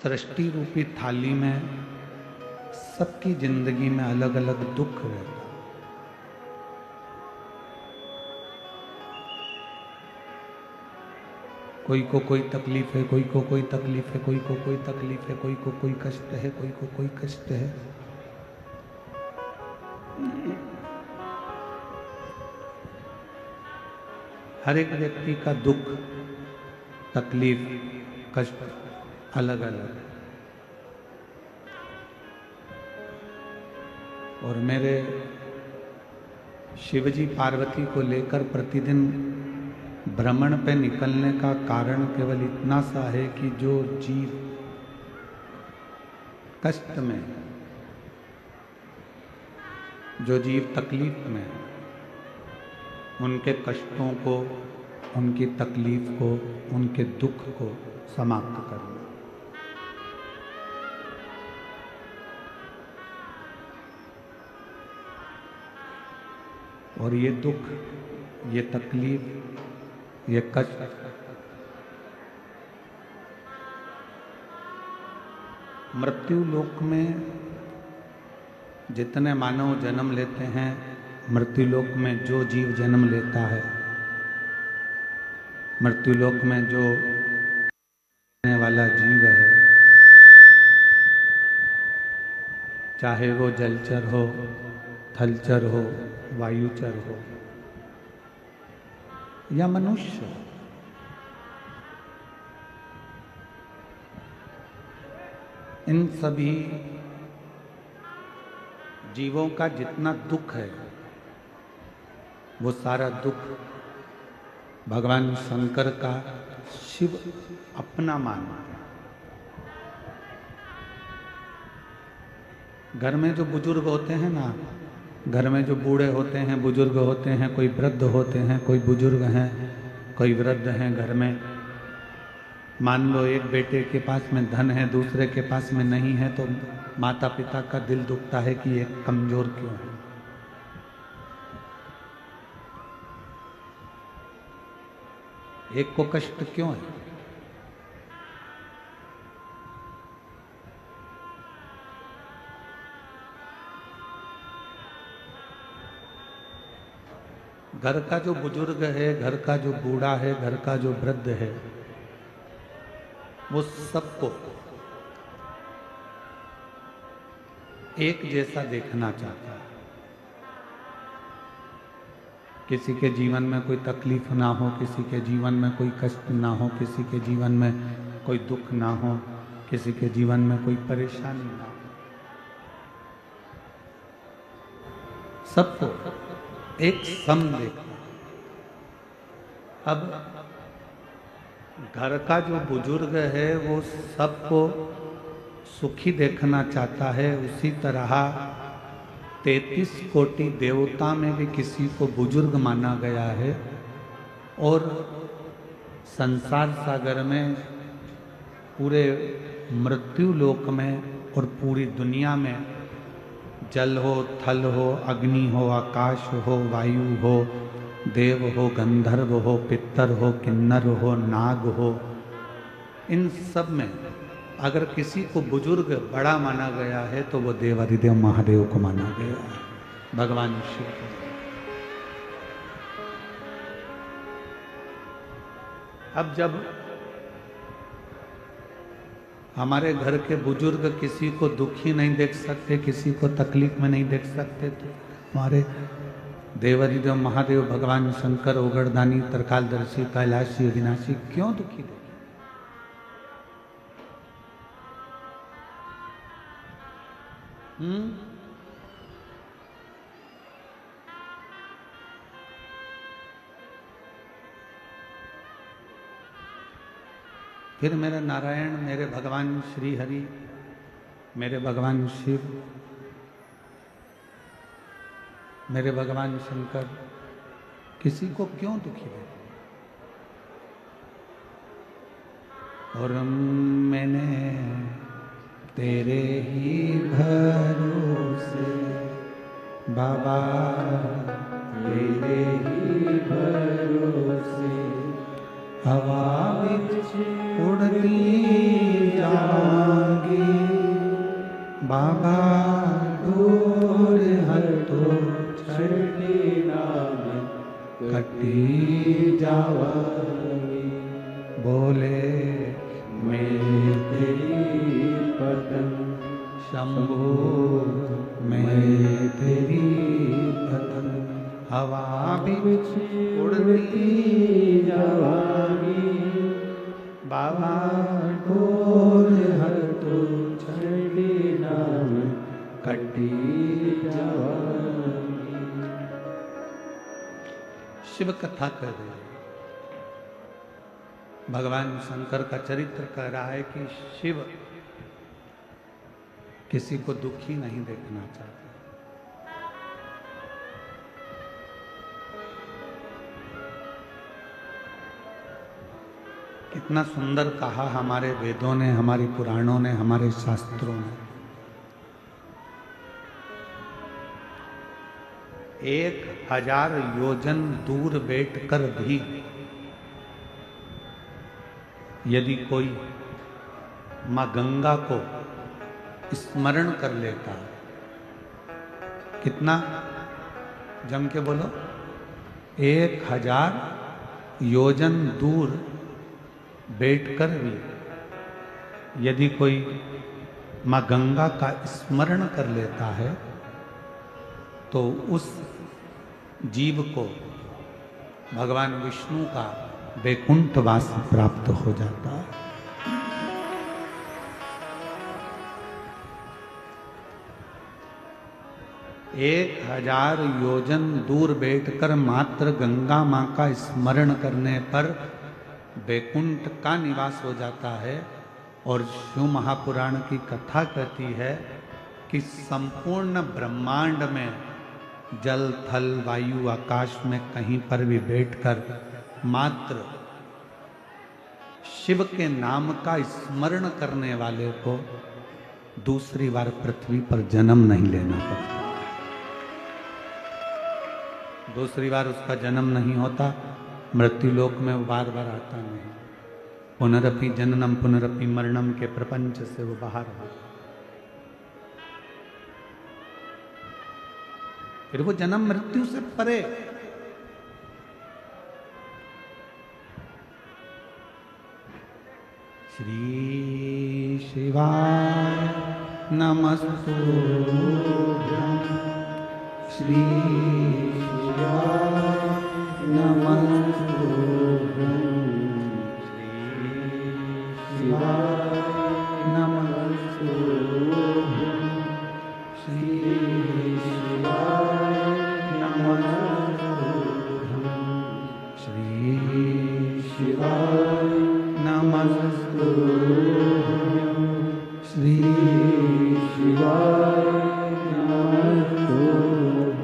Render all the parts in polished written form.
सृष्टि रूपी थाली में सबकी जिंदगी में अलग अलग दुख रहता। कोई को कोई तकलीफ है, कोई को कोई तकलीफ है, कोई को कोई तकलीफ है, कोई को कोई कष्ट है, कोई को कोई कष्ट है। हर एक व्यक्ति का दुख, तकलीफ, कष्ट अलग अलग है। और मेरे शिवजी पार्वती को लेकर प्रतिदिन भ्रमण पे निकलने का कारण केवल इतना सा है कि जो जीव कष्ट में, जो जीव तकलीफ में, उनके कष्टों को, उनकी तकलीफ को, उनके दुख को समाप्त करना। और ये दुख, ये तकलीफ, ये कष्ट मृत्यु लोक में जितने मानव जन्म लेते हैं, मृत्यु लोक में जो जीव जन्म लेता है, मृत्यु लोक में जो रहने वाला जीव है, चाहे वो जलचर हो, थलचर हो, वायुचर हो या मनुष्य, इन सभी जीवों का जितना दुख है, वो सारा दुख भगवान शंकर का शिव अपना मानता है। घर में जो बुजुर्ग होते हैं ना, घर में जो बूढ़े होते हैं, बुजुर्ग होते हैं, कोई वृद्ध होते हैं, कोई बुजुर्ग हैं, कोई वृद्ध हैं घर में। मान लो एक बेटे के पास में धन है, दूसरे के पास में नहीं है, तो माता पिता का दिल दुखता है कि ये कमजोर क्यों है। एक को कष्ट क्यों है? घर का जो बुजुर्ग है, घर का जो बूढ़ा है, घर का जो वृद्ध है, वो सबको एक जैसा देखना चाहता है। किसी के जीवन में कोई तकलीफ ना हो, किसी के जीवन में कोई कष्ट ना हो, किसी के जीवन में कोई दुख ना हो, किसी के जीवन में कोई परेशानी ना हो, सबको एक सम देखना। अब घर का जो बुजुर्ग है वो सबको सुखी देखना चाहता है, उसी तरह 33 कोटि देवता में भी किसी को बुजुर्ग माना गया है। और संसार सागर में, पूरे मृत्यु लोक में और पूरी दुनिया में, जल हो, थल हो, अग्नि हो, आकाश हो, वायु हो, देव हो, गंधर्व हो, पितर हो, किन्नर हो, नाग हो, इन सब में अगर किसी को बुजुर्ग बड़ा माना गया है तो वो देवाधिदेव महादेव को माना गया है, भगवान शिव को। अब जब हमारे घर के बुजुर्ग किसी को दुखी नहीं देख सकते, किसी को तकलीफ में नहीं देख सकते, तो हमारे देवाधिदेव महादेव भगवान शंकर, ओगरदानी, तरकालदर्शी, कैलाशी, अविनाशी क्यों दुखी देखे? फिर मेरे नारायण, मेरे भगवान श्री हरि, मेरे भगवान शिव, मेरे भगवान शंकर किसी को क्यों दुखी है? और मैंने तेरे ही भरोसे बाबा, तेरे ही भरोसे हवा बिच उड़ती जावांगी, बाबा दूर हर तो छड़ी नाम कटी जावांगी। बोले मैं तेरी पतंग शंभो, मैं तेरी पतंग हवा बिच उड़ती जावांगी, बाबा डोर हर तो छड़ी नाम कटी जावांगी। शिव कथा कर रहे हैं। भगवान शंकर का चरित्र कह रहा है कि शिव किसी को दुखी नहीं देखना चाहते। कितना सुंदर कहा हमारे वेदों ने, हमारी पुराणों ने, हमारे शास्त्रों ने। 1000 योजन दूर बैठकर भी यदि कोई मां गंगा को स्मरण कर लेता, कितना जम के बोलो, 1000 योजन दूर बैठकर भी यदि कोई मां गंगा का स्मरण कर लेता है तो उस जीव को भगवान विष्णु का वैकुंठवास प्राप्त हो जाता है। एक 1000 योजन दूर बैठकर मात्र गंगा मां का स्मरण करने पर वैकुंठ का निवास हो जाता है। और शिव महापुराण की कथा कहती है कि संपूर्ण ब्रह्मांड में जल थल वायु आकाश में कहीं पर भी बैठकर मात्र शिव के नाम का स्मरण करने वाले को दूसरी बार पृथ्वी पर जन्म नहीं लेना पड़ता। दूसरी बार उसका जन्म नहीं होता, मृत्यु लोक में वो बार बार आता नहीं। पुनरपि जननम पुनरपि मरणम के प्रपंच से वो बाहर आता, फिर वो जन्म मृत्यु से परे। श्री शिवाय नमस्तुभ्यं, श्री शिवाय नमस्तुभ्यं, श्री शिवाय नमस्तुभ्यं, श्री शिवाय नमस्तुभ्यं, श्री शिवाय नमस्तुभ्यं, श्री शिवाय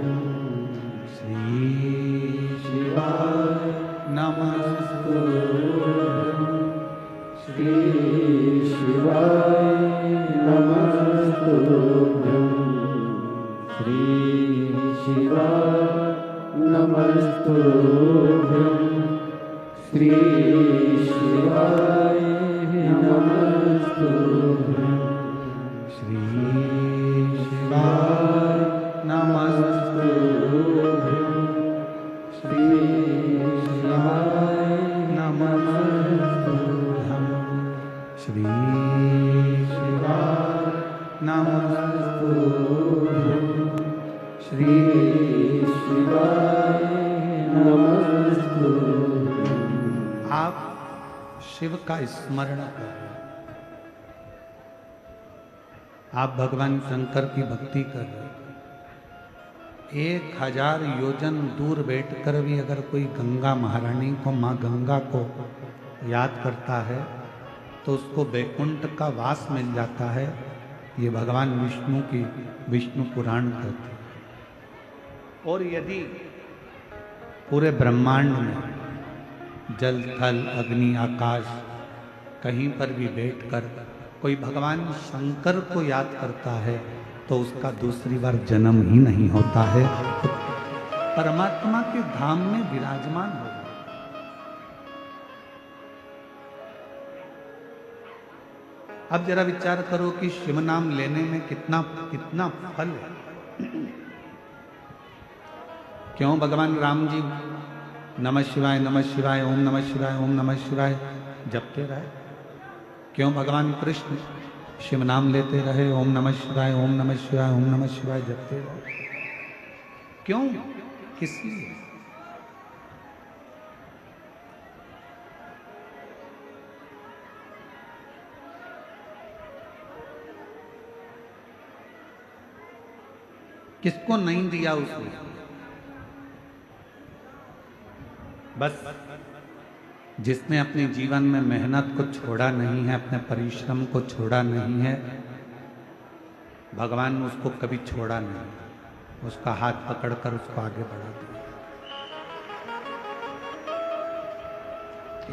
नमस्तुभ्यं, श्री शिवाय नमस्तुभ्यं, श्री शिवाय नमस्तुभ्यं, श्री शिवाय नमस्तुभ्यं, श्री शिवाय नमस्तुभ्यं, श्री शिवाय नमस्तुभ्यं, श्री शिवाय नमस्तुभ्यं, श्री शिवाय नमस्तुभ्यं, श्री शिवाय नमस्तुभ्यं। आप शिव का स्मरण करें, आप भगवान शंकर की भक्ति कर रहे हैं। 1000 योजन दूर बैठकर भी अगर कोई गंगा महारानी को, माँ गंगा को याद करता है तो उसको वैकुंठ का वास मिल जाता है। ये भगवान विष्णु की विष्णु पुराण कहते हैं। और यदि पूरे ब्रह्मांड में जल थल अग्नि आकाश कहीं पर भी बैठकर कोई भगवान शंकर को याद करता है तो उसका दूसरी बार जन्म ही नहीं होता है, तो परमात्मा के धाम में विराजमान हो जाता। अब जरा विचार करो कि शिव नाम लेने में कितना कितना फल है। क्यों भगवान राम जी नमः शिवाय नमः शिवाय ओम नमः शिवाय ओम नमः शिवाय जपते रहे? क्यों भगवान कृष्ण शिव नाम लेते रहे, ओम नमः शिवाय ओम नमः शिवाय ओम नमः शिवाय जपते रहे? क्यों? किस लिए? किसको नहीं दिया उसने? बस जिसने अपने जीवन में मेहनत को छोड़ा नहीं है, अपने परिश्रम को छोड़ा नहीं है, भगवान ने उसको कभी छोड़ा नहीं, उसका हाथ पकड़कर उसको आगे बढ़ा दिया।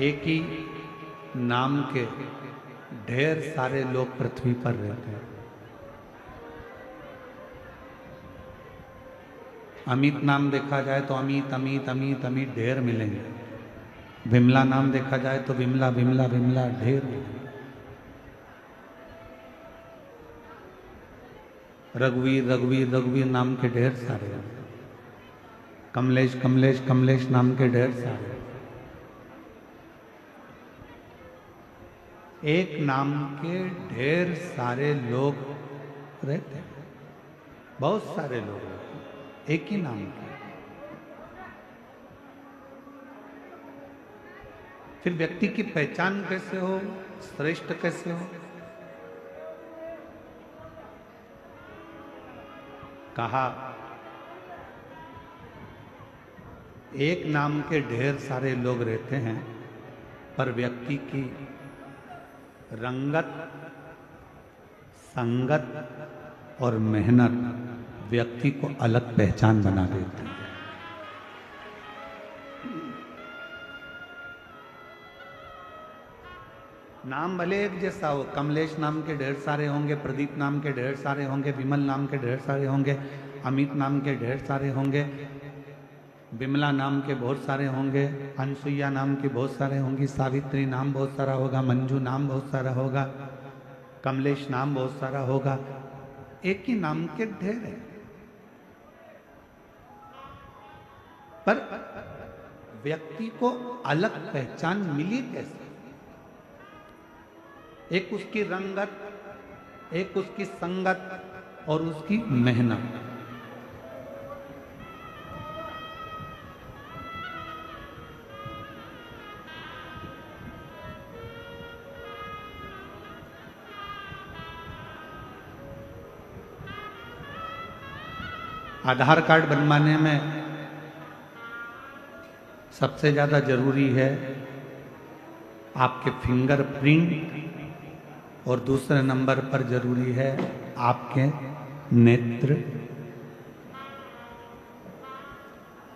एक ही नाम के ढेर सारे लोग पृथ्वी पर रहते हैं। अमित नाम देखा जाए तो अमित अमित अमित अमित ढेर मिलेंगे। विमला नाम देखा जाए तो विमला विमला विमला ढेर मिलेंगे। रघुवीर रघुवीर रघुवीर नाम के ढेर सारे हैं। कमलेश कमलेश कमलेश नाम के ढेर सारे हैं। एक नाम के ढेर सारे लोग रहते हैं, बहुत सारे लोग रहते हैं एक ही नाम के। फिर व्यक्ति की पहचान कैसे हो, श्रेष्ठ कैसे हो? कहा एक नाम के ढेर सारे लोग रहते हैं, पर व्यक्ति की रंगत, संगत और मेहनत व्यक्ति को अलग पहचान बना देती है। नाम भले एक जैसा हो, कमलेश नाम के ढेर सारे होंगे, प्रदीप नाम के ढेर सारे होंगे, विमल नाम के ढेर सारे होंगे, अमित नाम के ढेर सारे होंगे, विमला नाम के बहुत सारे होंगे, अनसुईया नाम के बहुत सारे होंगी, सावित्री नाम बहुत सारा होगा, मंजू नाम बहुत सारा होगा, कमलेश नाम बहुत सारा होगा। एक ही नाम के ढेर है, पर व्यक्ति को अलग पहचान मिली कैसे? एक उसकी रंगत, एक उसकी संगत और उसकी मेहनत। आधार कार्ड बनवाने में सबसे ज़्यादा जरूरी है आपके फिंगरप्रिंट, और दूसरे नंबर पर जरूरी है आपके नेत्र।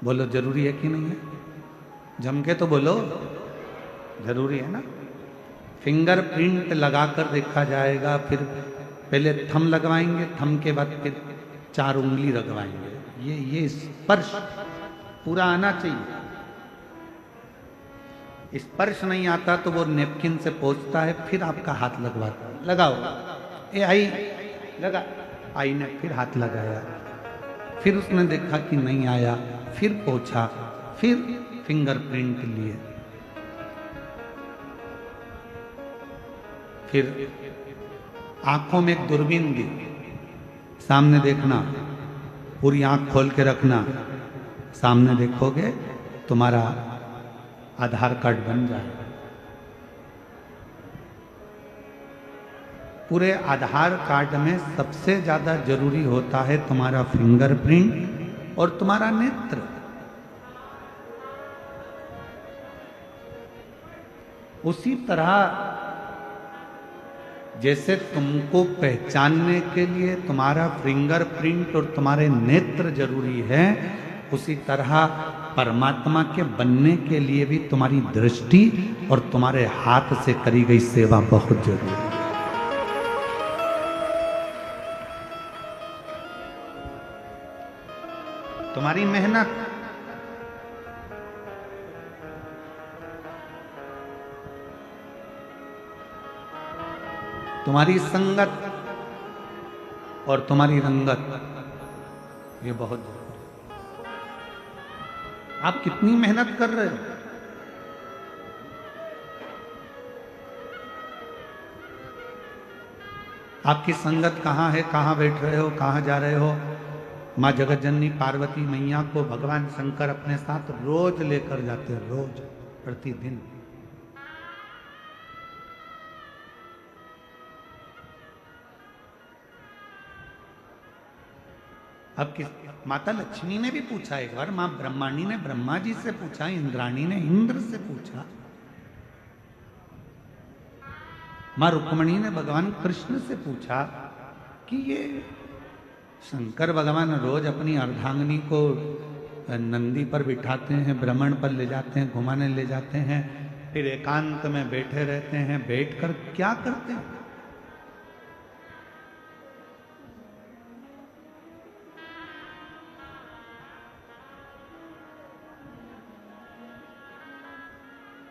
बोलो जरूरी है कि नहीं है? जम के तो बोलो, जरूरी है ना? फिंगरप्रिंट लगाकर देखा जाएगा, फिर पहले थंब लगवाएंगे, थंब के बाद फिर 4 उंगली लगवाएंगे। ये स्पर्श पूरा आना चाहिए। स्पर्श नहीं आता तो वो नेपकिन से पोंछता है, फिर आपका हाथ लगवाता है। लगाओ, ए आई लगा, आई ने फिर हाथ लगाया, फिर उसने देखा कि नहीं आया, फिर पोंछा, फिर फिंगरप्रिंट लिए, फिर आंखों में एक दूरबीन दी, सामने देखना, पूरी आंख खोल के रखना, सामने देखोगे तुम्हारा आधार कार्ड बन जाएगा। पूरे आधार कार्ड में सबसे ज्यादा जरूरी होता है तुम्हारा फिंगरप्रिंट और तुम्हारा नेत्र। उसी तरह जैसे तुमको पहचानने के लिए तुम्हारा फिंगरप्रिंट और तुम्हारे नेत्र जरूरी है, उसी तरह परमात्मा के बनने के लिए भी तुम्हारी दृष्टि और तुम्हारे हाथ से करी गई सेवा बहुत जरूरी है। तुम्हारी मेहनत, तुम्हारी संगत और तुम्हारी रंगत, ये बहुत जरूरी। आप कितनी मेहनत कर रहे हो? आपकी संगत कहाँ है, कहाँ बैठ रहे हो, कहाँ जा रहे हो? माँ जगत जननी पार्वती मैया को भगवान शंकर अपने साथ रोज लेकर जाते हैं, रोज, प्रतिदिन। अब किस माता लक्ष्मी ने भी पूछा एक बार, मां ब्रह्माणी ने ब्रह्मा जी से पूछा, इंद्राणी ने इंद्र से पूछा, मां रुक्मणी ने भगवान कृष्ण से पूछा कि ये शंकर भगवान रोज अपनी अर्धांगिनी को नंदी पर बिठाते हैं, भ्रमण पर ले जाते हैं, घुमाने ले जाते हैं, फिर एकांत में बैठे रहते हैं, बैठकर क्या करते हैं?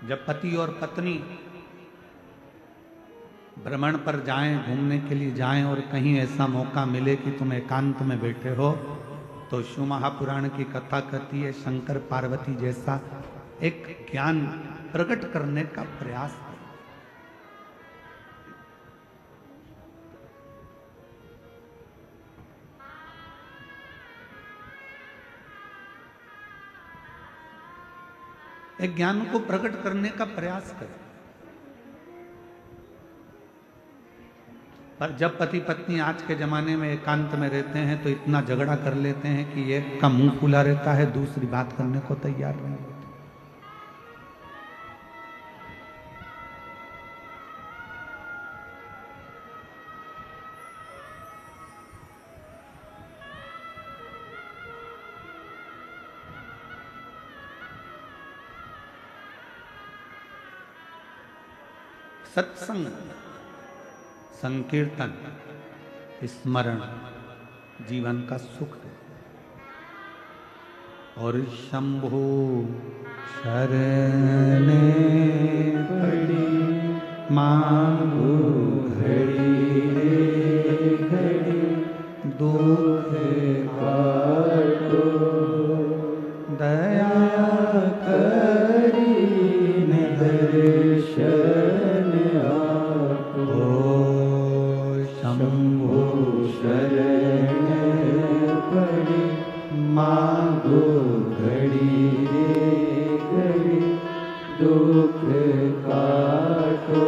जब पति और पत्नी भ्रमण पर जाएं, घूमने के लिए जाएं और कहीं ऐसा मौका मिले कि तुम एकांत में बैठे हो, तो शिव महापुराण की कथा कहती है शंकर पार्वती जैसा एक ज्ञान प्रकट करने का प्रयास करो। एक ज्ञान को प्रकट करने का प्रयास करें। पर जब पति पत्नी आज के जमाने में एकांत में रहते हैं तो इतना झगड़ा कर लेते हैं कि एक का मुंह खुला रहता है, दूसरी बात करने को तैयार नहीं होती। सत्संग, संकीर्तन, स्मरण जीवन का सुख है। और शंभु शरण पड़ी मांगो घड़ी घड़ी, दुख काटो दया करी दर्शन आपो। शंभु शरण पड़ी मांगो घड़ी घड़ी, दुख काटो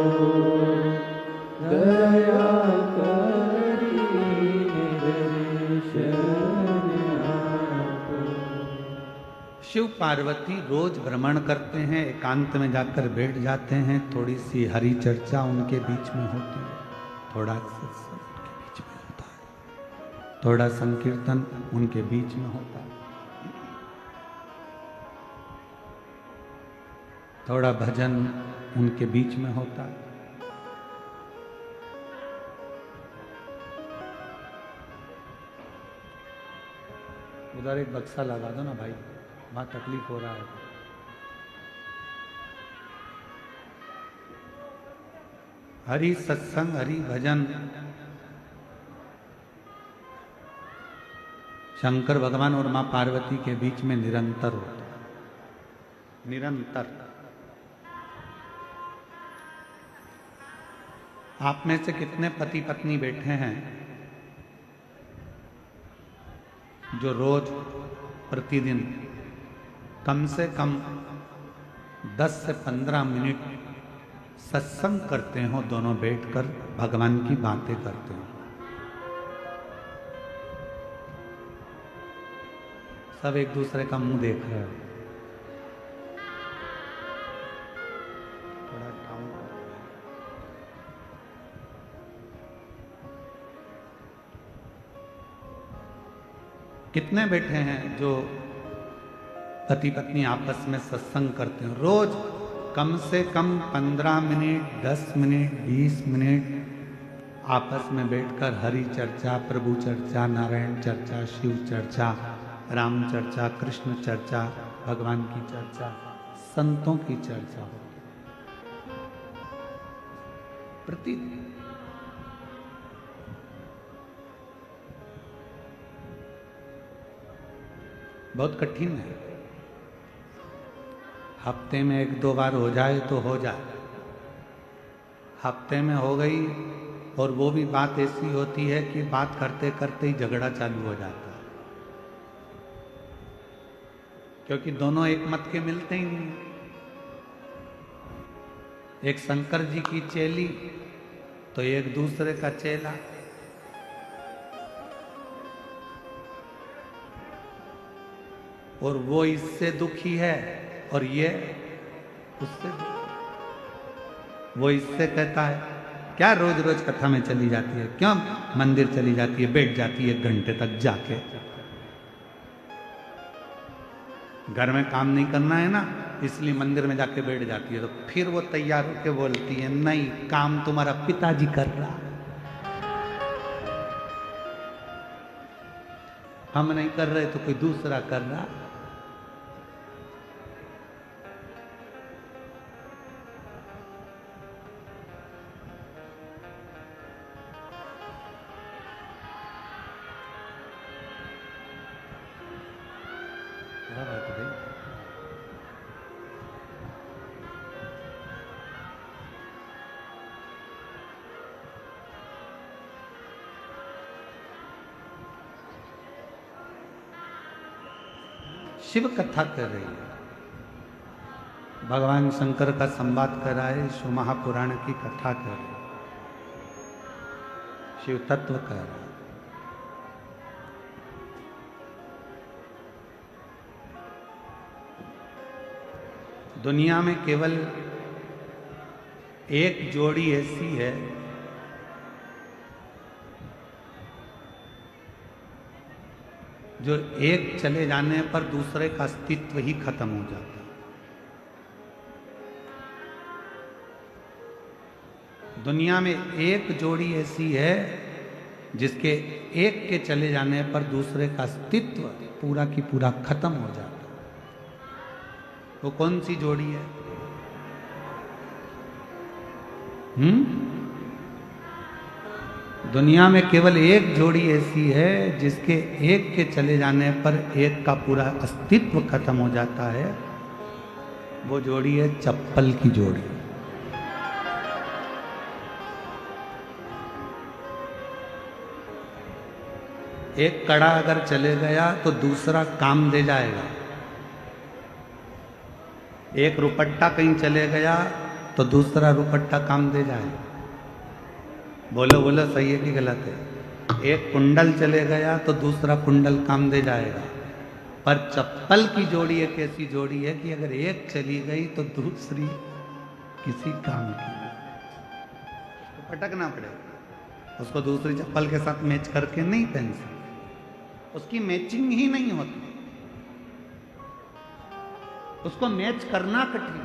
दया करी दर्शन आपो। शिव पार्वती रोज भ्रमण करते हैं, एकांत में जाकर बैठ जाते हैं, थोड़ी सी हरि चर्चा उनके बीच में होती है, थोड़ा सत्संग उनके बीच में होता है, थोड़ा संकीर्तन उनके बीच में होता है, थोड़ा भजन उनके बीच में होता है। उधर एक बक्सा लगा दो ना भाई, वहां तकलीफ हो रहा है। हरि सत्संग, हरि भजन शंकर भगवान और मां पार्वती के बीच में निरंतर होता है, निरंतर। आप में से कितने पति पत्नी बैठे हैं जो रोज प्रतिदिन कम से कम 10 से 15 मिनट सत्संग करते हो, दोनों बैठकर भगवान की बातें करते हो? सब एक दूसरे का मुंह देख रहे हो। थोड़ा डाउन। कितने बैठे हैं जो पति पत्नी आपस में सत्संग करते हैं? रोज कम से कम 15 मिनट, 10 मिनट, 20 मिनट आपस में बैठकर हरि चर्चा, प्रभु चर्चा, नारायण चर्चा, शिव चर्चा, राम चर्चा, कृष्ण चर्चा, भगवान की चर्चा, संतों की चर्चा होती प्रतिदिन। बहुत कठिन है। हफ्ते में 1-2 बार हो जाए तो हो जाए, हफ्ते में हो गई और वो भी बात ऐसी होती है कि बात करते करते ही झगड़ा चालू हो जाता है, क्योंकि दोनों एक मत के मिलते ही नहीं। एक शंकर जी की चेली तो एक दूसरे का चेला। और वो इससे दुखी है और ये उससे दुखी। वो इससे कहता है क्या रोज रोज कथा में चली जाती है, क्यों मंदिर चली जाती है, बैठ जाती है 1 घंटे तक जाके, घर में काम नहीं करना है ना इसलिए मंदिर में जाके बैठ जाती है। तो फिर वो तैयार होके बोलती है नहीं, काम तुम्हारा पिताजी कर रहा, हम नहीं कर रहे तो कोई दूसरा कर रहा। क्या बात है भाई? शिव कथा कर रही है, भगवान शंकर का संवाद कर रहा है, शिव महापुराण की कथा कर रही है, शिव तत्व कर रहा है। दुनिया में केवल एक जोड़ी ऐसी है जो एक चले जाने पर दूसरे का अस्तित्व ही खत्म हो जाता है। दुनिया में एक जोड़ी ऐसी है जिसके एक के चले जाने पर दूसरे का अस्तित्व पूरा की पूरा खत्म हो जाता है। वो कौन सी जोड़ी है? दुनिया में केवल एक जोड़ी ऐसी है जिसके एक के चले जाने पर एक का पूरा अस्तित्व खत्म हो जाता है। वो जोड़ी है चप्पल की जोड़ी। एक कड़ा अगर चले गया तो दूसरा काम दे जाएगा। एक रुपट्टा कहीं चले गया तो दूसरा रुपट्टा काम दे जाएगा। बोलो बोलो, सही है कि गलत है? एक कुंडल चले गया तो दूसरा कुंडल काम दे जाएगा। पर चप्पल की जोड़ी एक ऐसी जोड़ी है कि अगर एक चली गई तो दूसरी किसी काम की, तो पटकना पड़ेगा। उसको दूसरी चप्पल के साथ मैच करके नहीं पहन सकते, उसकी मैचिंग ही नहीं होती, उसको मैच करना कठिन।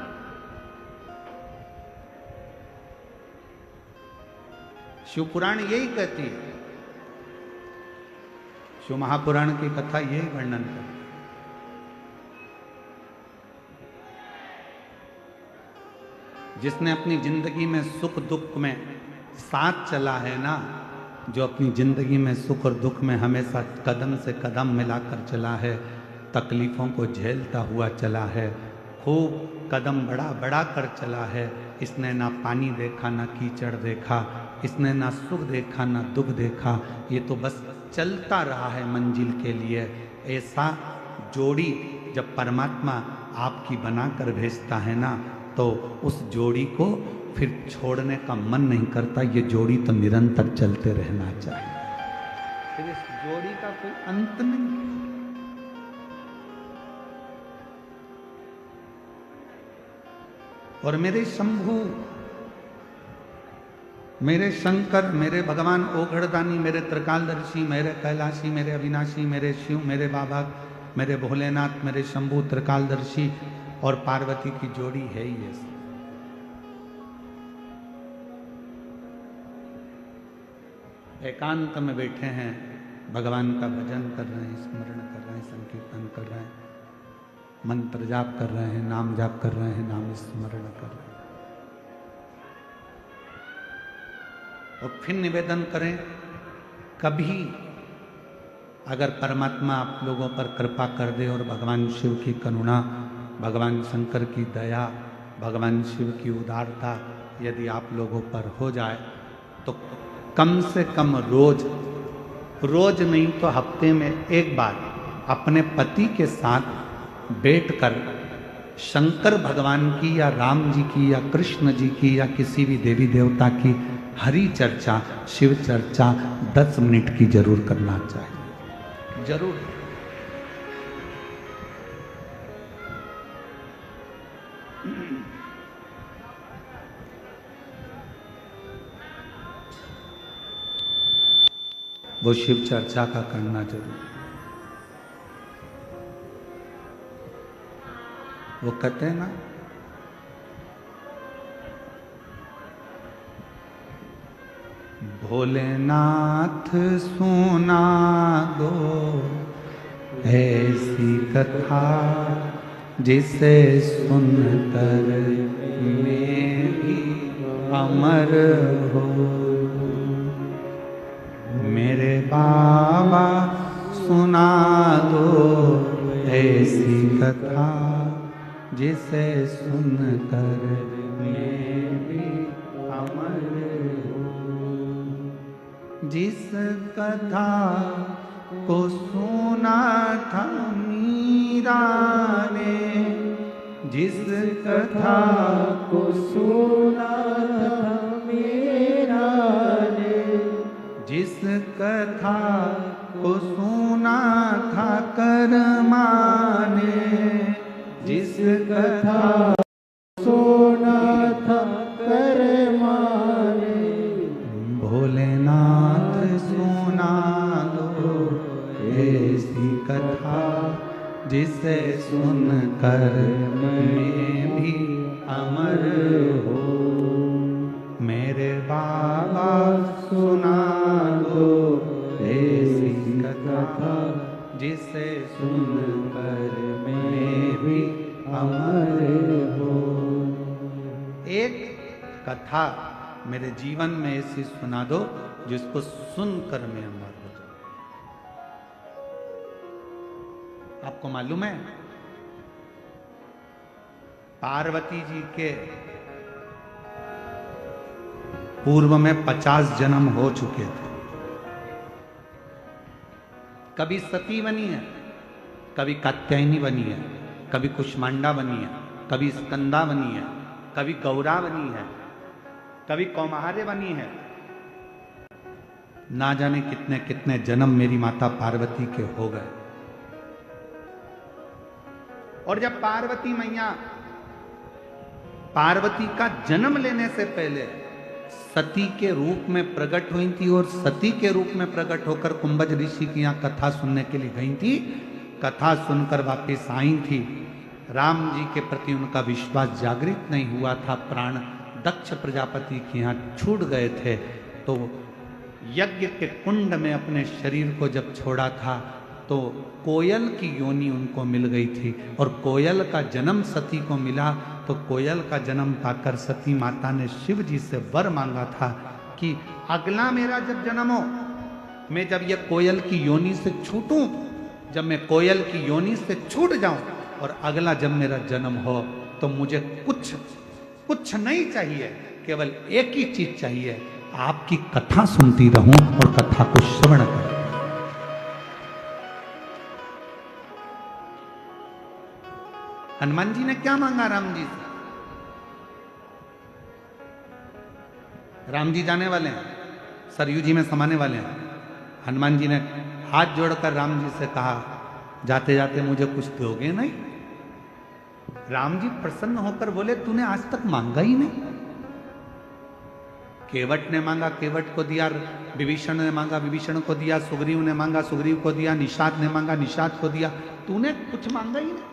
शिव पुराण यही कहती है, शिव महापुराण की कथा यही वर्णन करती है। जिसने अपनी जिंदगी में सुख दुख में साथ चला है ना, जो अपनी जिंदगी में सुख और दुख में हमेशा कदम से कदम मिलाकर चला है, तकलीफों को झेलता हुआ चला है, खूब कदम बढ़ा बढ़ा कर चला है, इसने ना पानी देखा ना कीचड़ देखा, इसने ना सुख देखा ना दुख देखा, ये तो बस चलता रहा है मंजिल के लिए। ऐसा जोड़ी जब परमात्मा आपकी बनाकर भेजता है ना, तो उस जोड़ी को फिर छोड़ने का मन नहीं करता। ये जोड़ी तो निरंतर चलते रहना चाहिए, फिर इस जोड़ी का कोई अंत नहीं। और मेरे शंभू, मेरे शंकर, मेरे भगवान ओघड़दानी, मेरे त्रिकालदर्शी, मेरे कैलाशी, मेरे अविनाशी, मेरे शिव, मेरे बाबा, मेरे भोलेनाथ, मेरे शंभू त्रिकालदर्शी और पार्वती की जोड़ी है ही ऐसी। एकांत में बैठे हैं, भगवान का भजन कर रहे हैं, स्मरण कर रहे हैं, संकीर्तन कर रहे हैं, मंत्र जाप कर रहे हैं, नाम जाप कर रहे हैं, नाम स्मरण कर रहे हैं। और फिर निवेदन करें, कभी अगर परमात्मा आप लोगों पर कृपा कर दे और भगवान शिव की करुणा, भगवान शंकर की दया, भगवान शिव की उदारता यदि आप लोगों पर हो जाए तो कम से कम रोज नहीं तो हफ्ते में एक बार अपने पति के साथ बैठकर शंकर भगवान की या राम जी की या कृष्ण जी की या किसी भी देवी देवता की हरि चर्चा, शिव चर्चा 10 मिनट की जरूर करना चाहिए, जरूर। वो शिव चर्चा का करना जरूर। वो कहते हैं ना, भोलेनाथ सुना दो ऐसी कथा जिसे सुनकर मैं भी अमर हो। मेरे बाबा सुना दो ऐसी कथा जिसे सुनकर मैं भी अमर हो। जिस कथा को सुना था मीरा ने, जिस कथा को सुना था मीरा ने, जिस कथा को सुना था कर्मा ने, जिस कथा सुना था कर्मा ने, भोलेनाथ सुना दो ऐसी कथा जिसे सुनकर मैं भी अमर हो। मेरे बाबा सुना दो ऐसी कथा जिसे सुनकर मैं भी अमर हो। एक कथा मेरे जीवन में ऐसी सुना दो जिसको सुनकर मैं अमर हो जाऊं। आपको मालूम है पार्वती जी के पूर्व में 50 जन्म हो चुके थे। कभी सती बनी है, कभी कात्यायनी बनी है, कभी कुष्मांडा बनी है, कभी स्कंदा बनी है, कभी गौरा बनी है, कभी कौमार्य बनी है। ना जाने कितने कितने जन्म मेरी माता पार्वती के हो गए। और जब पार्वती मैया पार्वती का जन्म लेने से पहले सती के रूप में प्रकट हुई थी और सती के रूप में प्रकट होकर कुंभज ऋषि की यहाँ कथा सुनने के लिए गई थी। कथा सुनकर वापस आई थी। राम जी के प्रति उनका विश्वास जागृत नहीं हुआ था। प्राण दक्ष प्रजापति के यहाँ छूट गए थे। तो यज्ञ के कुंड में अपने शरीर को जब छोड़ा था तो कोयल की योनि उनको मिल गई थी और कोयल का जन्म सती को मिला। तो कोयल का जन्म पाकर सती माता ने शिव जी से वर मांगा था कि अगला मेरा जब जन्म हो, मैं जब ये कोयल की योनि से छूटूं, जब मैं कोयल की योनि से छूट जाऊं और अगला जब मेरा जन्म हो तो मुझे कुछ नहीं चाहिए, केवल एक ही चीज चाहिए, आपकी कथा सुनती रहूं और कथा को श्रवण करूं। हनुमान जी ने क्या मांगा राम जी से? राम जी जाने वाले हैं, सरयू जी में समाने वाले हैं। हनुमान जी ने हाथ जोड़कर राम जी से कहा, जाते जाते मुझे कुछ दोगे नहीं? राम जी प्रसन्न होकर बोले, तूने आज तक मांगा ही नहीं। केवट ने मांगा, केवट को दिया। विभीषण ने मांगा, विभीषण को दिया। सुग्रीव ने मांगा, सुग्रीव को दिया। निषाद ने मांगा, निषाद को दिया। तूने कुछ मांगा ही नहीं।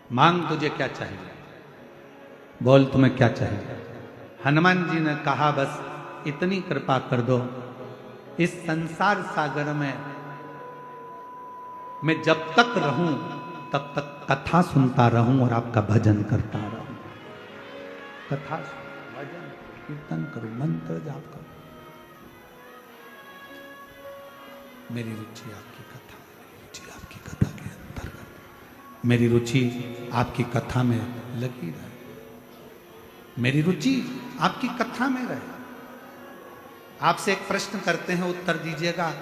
मांग, तुझे क्या चाहिए? बोल, तुम्हें क्या चाहिए? हनुमान जी ने कहा, बस इतनी कृपा कर दो, इस संसार सागर में मैं जब तक रहूं तब तक कथा सुनता रहूं और आपका भजन करता रहूं। कथा, भजन, कीर्तन करूं, मंत्र जाप करूं। मेरी रुचि आपकी कथा, मेरी रुचि आपकी कथा के अंतर्गत, मेरी रुचि आपकी कथा में लगी रहे, मेरी रुचि आपकी कथा में रहे। आपसे एक प्रश्न करते हैं, उत्तर दीजिएगा।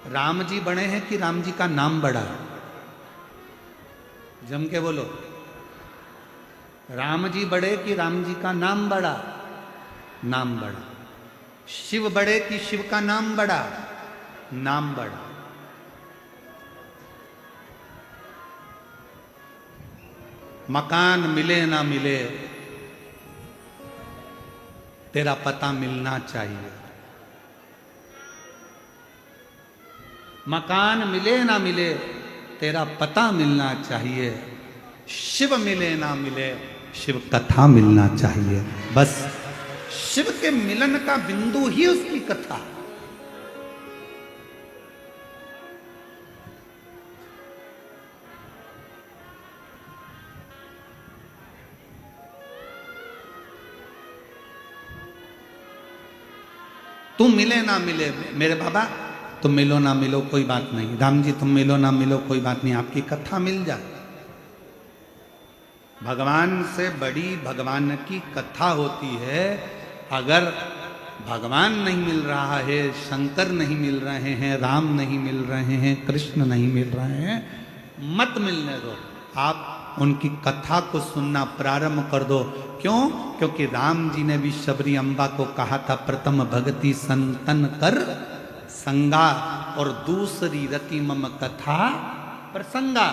राम जी बड़े हैं कि राम जी का नाम बड़ा है? जम के बोलो। राम जी बड़े कि राम जी का नाम बड़ा? नाम बड़ा। शिव बड़े कि शिव का नाम बड़ा? नाम बड़ा। मकान मिले ना मिले, तेरा पता मिलना चाहिए। मकान मिले ना मिले, तेरा पता मिलना चाहिए। शिव मिले ना मिले, शिव कथा मिलना चाहिए। बस शिव के मिलन का बिंदु ही उसकी कथा। तुम मिले ना मिले, मेरे बाबा तुम मिलो ना मिलो कोई बात नहीं, राम जी तुम मिलो ना मिलो कोई बात नहीं, आपकी कथा मिल जाए। भगवान से बड़ी भगवान की कथा होती है। अगर भगवान नहीं मिल रहा है, शंकर नहीं मिल रहे हैं, राम नहीं मिल रहे हैं, कृष्ण नहीं मिल रहे हैं, मत मिलने दो। आप उनकी कथा को सुनना प्रारंभ कर दो। क्यों? क्योंकि राम जी ने भी शबरी अम्बा को कहा था, प्रथम भक्ति संतन कर संगा, और दूसरी रति मम कथा प्रसंगा।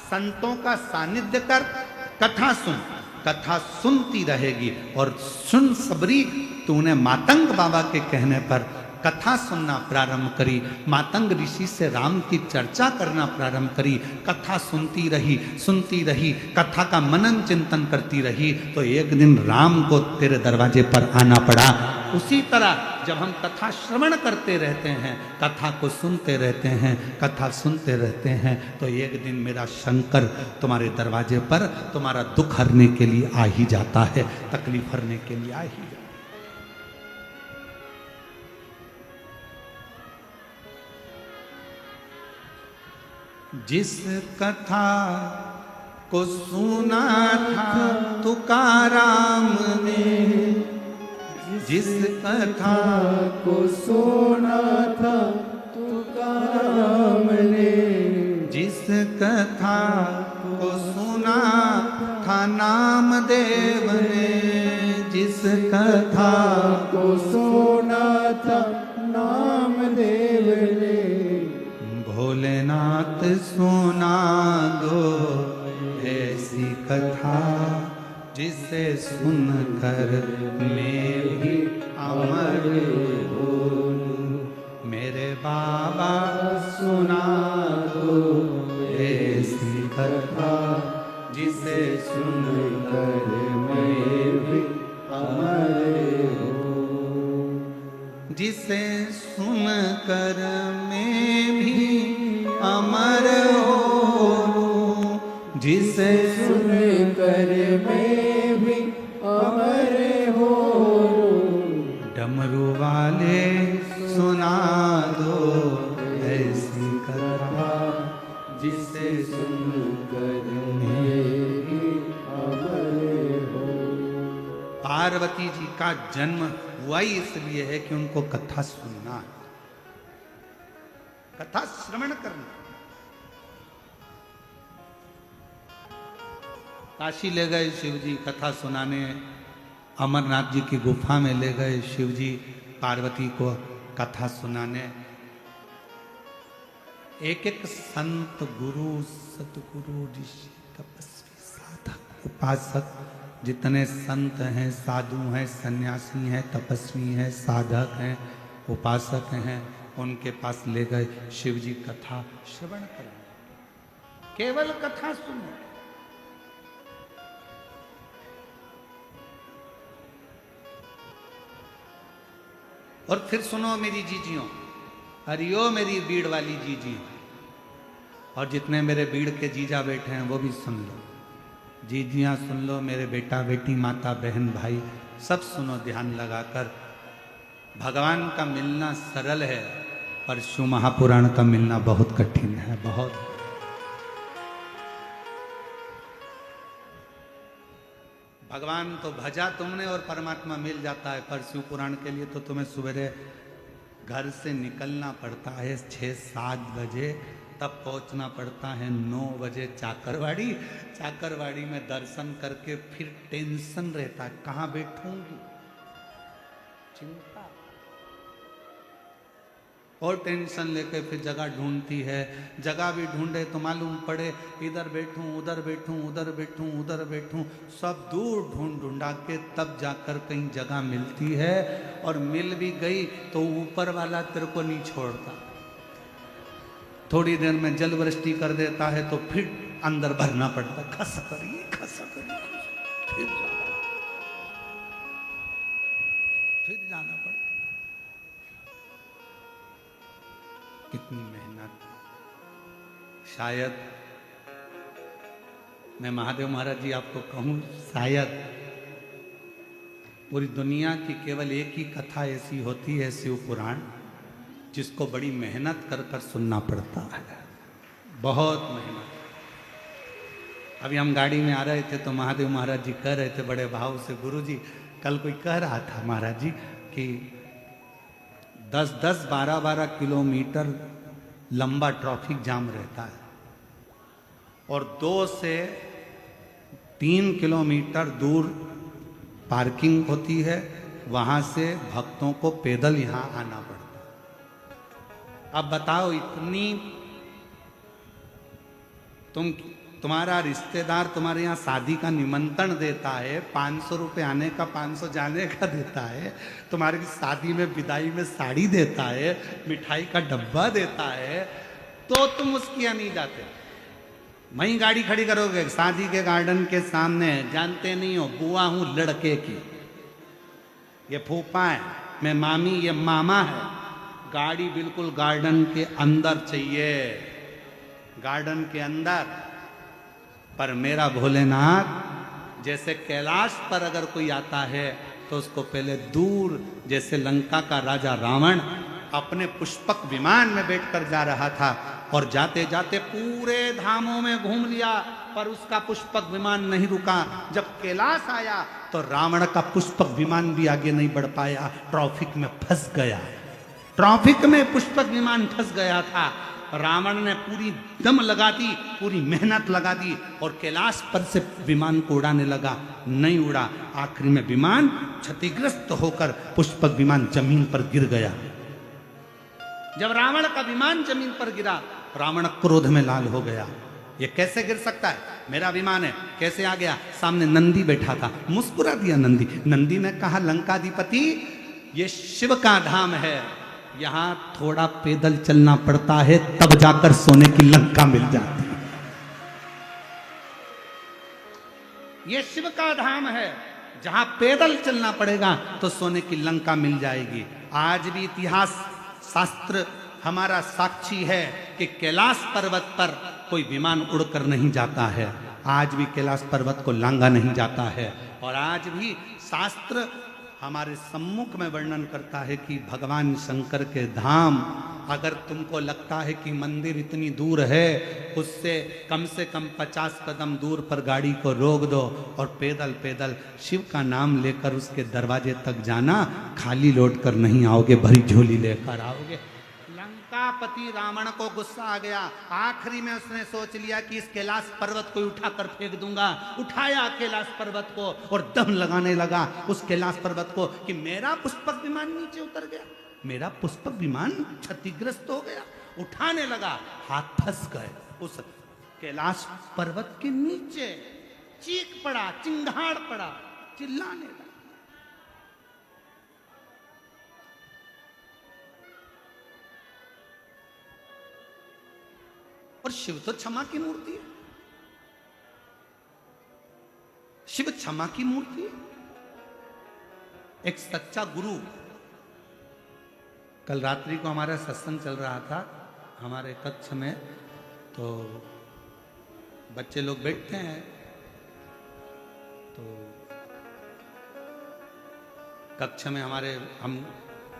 संतों का सानिध्य कर, कथा सुन, कथा सुनती रहेगी। और सुन सबरी, तूने मातंग बाबा के कहने पर कथा सुनना प्रारंभ करी, मातंग ऋषि से राम की चर्चा करना प्रारंभ करी, कथा सुनती रही, कथा का मनन चिंतन करती रही, तो एक दिन राम को तेरे दरवाजे पर आना पड़ा। उसी तरह जब हम कथा श्रवण करते रहते हैं, कथा को सुनते रहते हैं, कथा सुनते रहते हैं, तो एक दिन मेरा शंकर तुम्हारे दरवाजे पर तुम्हारा दुख हरने के लिए आ ही जाता है, तकलीफ हरने के लिए आ ही जाता है। जिस कथा को सुना था तुकाराम ने, जिस कथा को सुना था तुकाराम ने, जिस कथा को सुना था नामदेव ने, जिस कथा को सुना था नामदेव ने, भोलेनाथ सुना दो ऐसी कथा, जिसे सुनकर मैं भी अमर बोलूं। मेरे बाबा सुना दो ऐसी कथा, जिसे सुनकर मैं भी अमर बोलूं। जिसे सुनकर मैं भी अमर हो, जिसे सुनकर मैं भी अमर हो। डमरू वाले सुना दो ऐसी कथा, जिसे सुनकर मैं भी अमर हो। पार्वती जी का जन्म हुआ ही इसलिए है कि उनको कथा सुनना है, कथा श्रवण करना। काशी ले गए शिव जी कथा सुनाने, अमरनाथ जी की गुफा में ले गए शिव जी पार्वती को कथा सुनाने। एक एक संत, गुरु, सतगुरु, ऋषि, तपस्वी, साधक, उपासक, जितने संत हैं, साधु हैं, सन्यासी हैं, तपस्वी हैं, साधक हैं, उपासक हैं, उनके पास ले गए शिव जी कथा श्रवण करने, केवल कथा सुनो। और फिर सुनो मेरी जीजियों, हरियो मेरी बीड़ वाली जीजी, और जितने मेरे बीड़ के जीजा बैठे हैं वो भी सुन लो, जीजियां सुन लो, मेरे बेटा बेटी, माता बहन भाई सब सुनो ध्यान लगाकर। भगवान का मिलना सरल है, पर शिव महापुराण का मिलना बहुत कठिन है, बहुत। भगवान तो भजा तुमने और परमात्मा मिल जाता है, पर शिव पुराण के लिए तो तुम्हें सवेरे घर से निकलना पड़ता है 6-7 बजे, तब पहुंचना पड़ता है 9 बजे चाकरवाड़ी। चाकरवाड़ी में दर्शन करके फिर टेंशन रहता है, कहाँ बैठूंगी, चिंता और टेंशन लेके फिर जगह ढूंढती है। जगह भी ढूंढे तो मालूम पड़े इधर बैठूं, उधर बैठूं, उधर बैठूं, उधर बैठूं, सब दूर ढूंढा के तब जाकर कहीं जगह मिलती है। और मिल भी गई तो ऊपर वाला तेरे को नहीं छोड़ता, थोड़ी देर में जल वृष्टि कर देता है तो फिर अंदर भरना पड़ता, खस करिए फिर जाना पड़ता। कितनी मेहनत। शायद मैं महादेव महाराज जी आपको कहूं, शायद पूरी दुनिया की केवल एक ही कथा ऐसी होती है शिव पुराण, जिसको बड़ी मेहनत कर कर सुनना पड़ता है, बहुत मेहनत। अभी हम गाड़ी में आ रहे थे तो महादेव महाराज जी कह रहे थे बड़े भाव से, गुरु जी कल कोई कह रहा था महाराज जी कि 10-10, 12-12 किलोमीटर लंबा ट्रैफिक जाम रहता है और 2 से 3 किलोमीटर दूर पार्किंग होती है, वहां से भक्तों को पैदल यहाँ आना पड़ता है। अब बताओ, इतनी तुम्हारा रिश्तेदार तुम्हारे यहाँ शादी का निमंत्रण देता है, 500 रुपये आने का 500 जाने का देता है, तुम्हारी शादी में विदाई में साड़ी देता है, मिठाई का डब्बा देता है, तो तुम उसके यहाँ नहीं जाते। वहीं गाड़ी खड़ी करोगे शादी के गार्डन के सामने, जानते नहीं हो बुआ हूं लड़के की, ये फूफा है, मैं मामी, ये मामा है। गाड़ी बिल्कुल गार्डन के अंदर चाहिए, गार्डन के अंदर। पर मेरा भोलेनाथ जैसे कैलाश पर अगर कोई आता है तो उसको पहले दूर, जैसे लंका का राजा रावण अपने पुष्पक विमान में बैठकर जा रहा था और जाते जाते पूरे धामों में घूम लिया, पर उसका पुष्पक विमान नहीं रुका। जब कैलाश आया तो रावण का पुष्पक विमान भी आगे नहीं बढ़ पाया, ट्रैफिक में फंस गया। ट्रैफिक में पुष्पक विमान फंस गया था। रावण ने पूरी दम लगा दी, पूरी मेहनत लगा दी और कैलाश पर से विमान को उड़ाने लगा, नहीं उड़ा। आखिरी में विमान क्षतिग्रस्त होकर पुष्पक विमान जमीन पर गिर गया। जब रावण का विमान जमीन पर गिरा, रावण क्रोध में लाल हो गया, ये कैसे गिर सकता है, मेरा विमान है, कैसे आ गया। सामने नंदी बैठा था, मुस्कुरा दिया नंदी। नंदी ने कहा, लंकाधिपति ये शिव का धाम है, यहां थोड़ा पैदल चलना पड़ता है, तब जाकर सोने की लंका मिल जाती है। ये शिव का धाम है, जहां पैदल चलना पड़ेगा तो सोने की लंका मिल जाएगी। आज भी इतिहास शास्त्र हमारा साक्षी है कि कैलाश पर्वत पर कोई विमान उड़कर नहीं जाता है, आज भी कैलाश पर्वत को लांगा नहीं जाता है। और आज भी शास्त्र हमारे सम्मुख में वर्णन करता है कि भगवान शंकर के धाम, अगर तुमको लगता है कि मंदिर इतनी दूर है, उससे कम से कम 50 कदम दूर पर गाड़ी को रोक दो और पैदल पैदल शिव का नाम लेकर उसके दरवाजे तक जाना। खाली लौट कर नहीं आओगे, भरी झोली लेकर आओगे। लंकापति रावण को गुस्सा आ गया, आखिरी में उसने सोच लिया कि इस कैलाश पर्वत को उठाकर फेंक दूंगा। उठाया कैलाश पर्वत को और दम लगाने लगा उस कैलाश पर्वत को कि मेरा पुष्पक विमान नीचे उतर गया, मेरा पुष्पक विमान क्षतिग्रस्त हो गया। उठाने लगा, हाथ फंस गए उस कैलाश पर्वत के नीचे, चीख पड़ा, चिंगाड़ पड़ा, चिल्लाने लगा। और शिव तो क्षमा की मूर्ति है, शिव क्षमा की मूर्ति है। एक सच्चा गुरु, कल रात्रि को हमारा सत्संग चल रहा था हमारे कक्ष में, तो बच्चे लोग बैठते हैं, तो कक्ष में हमारे हम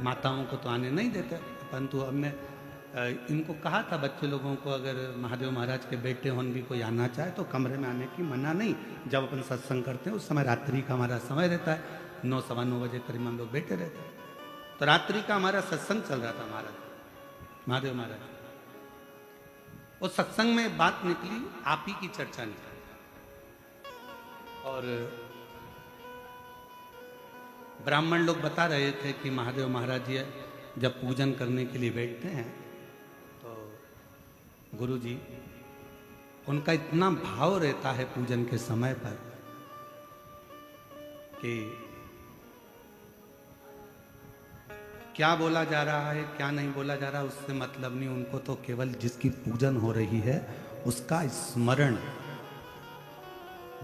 माताओं को तो आने नहीं देते, परंतु हमने इनको कहा था बच्चे लोगों को, अगर महादेव महाराज के बेटे होन भी कोई आना चाहे तो कमरे में आने की मना नहीं। जब अपन सत्संग करते हैं उस समय रात्रि का हमारा समय रहता है, 9 सवा 9 बजे करीब हम लोग बैठे रहते हैं। तो रात्रि का हमारा सत्संग चल रहा था महादेव महाराज। उस सत्संग में बात निकली, आप ही की चर्चा निकली, और ब्राह्मण लोग बता रहे थे कि महादेव महाराज जी जब पूजन करने के लिए बैठते हैं तो गुरु जी उनका इतना भाव रहता है पूजन के समय पर कि क्या बोला जा रहा है क्या नहीं बोला जा रहा उससे मतलब नहीं, उनको तो केवल जिसकी पूजन हो रही है उसका स्मरण,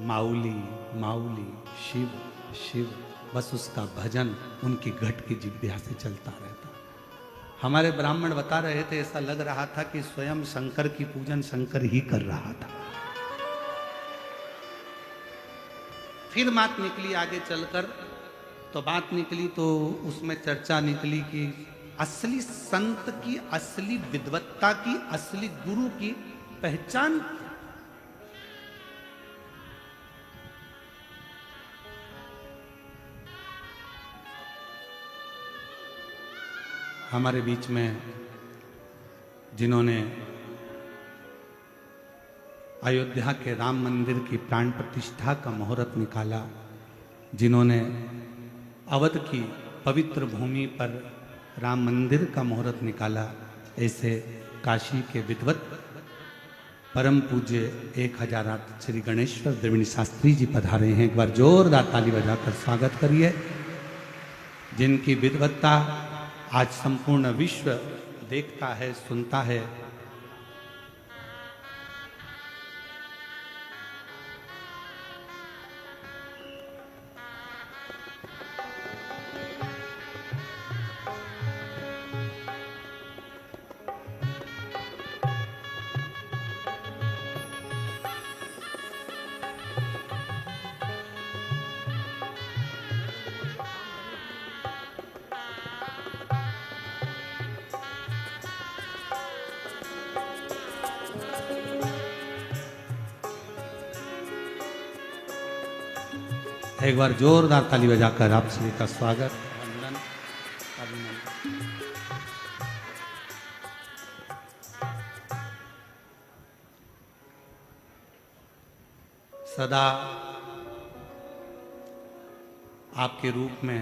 माउली माउली शिव शिव, बस उसका भजन उनकी घट की जिह्वा से चलता रहता। हमारे ब्राह्मण बता रहे थे ऐसा लग रहा था कि स्वयं शंकर की पूजन शंकर ही कर रहा था। फिर बात निकली आगे चलकर, तो बात निकली तो उसमें चर्चा निकली कि असली संत की, असली विद्वत्ता की, असली गुरु की पहचान हमारे बीच में जिन्होंने अयोध्या के राम मंदिर की प्राण प्रतिष्ठा का मुहूर्त निकाला, जिन्होंने अवध की पवित्र भूमि पर राम मंदिर का मुहूर्त निकाला, ऐसे काशी के विद्वत परम पूज्य 1008 श्री गणेश्वर द्रविड़ शास्त्री जी पधारे हैं। एक बार जोरदार ताली बजाकर स्वागत करिए, जिनकी विद्वत्ता आज संपूर्ण विश्व देखता है, सुनता है। एक बार जोरदार ताली बजाकर आप सभी का स्वागत, वंदन, अभिनंदन। सदा आपके रूप में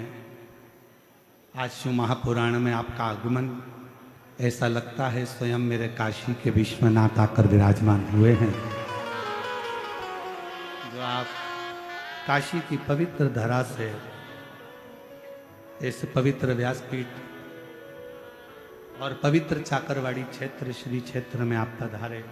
आज शिव महापुराण में आपका आगमन, ऐसा लगता है स्वयं मेरे काशी के विश्वनाथ आकर विराजमान हुए हैं। जो आप काशी की पवित्र धरा से इस पवित्र व्यासपीठ और पवित्र चाकरवाड़ी क्षेत्र श्री क्षेत्र में आप पधारे,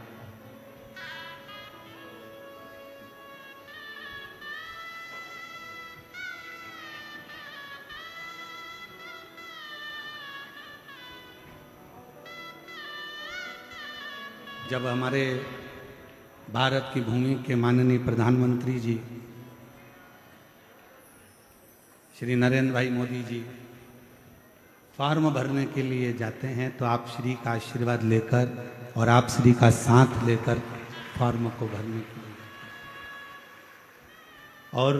जब हमारे भारत की भूमि के माननीय प्रधानमंत्री जी श्री नरेंद्र भाई मोदी जी फॉर्म भरने के लिए जाते हैं तो आप श्री का आशीर्वाद लेकर और आप श्री का साथ लेकर फॉर्म को भरने के लिए, और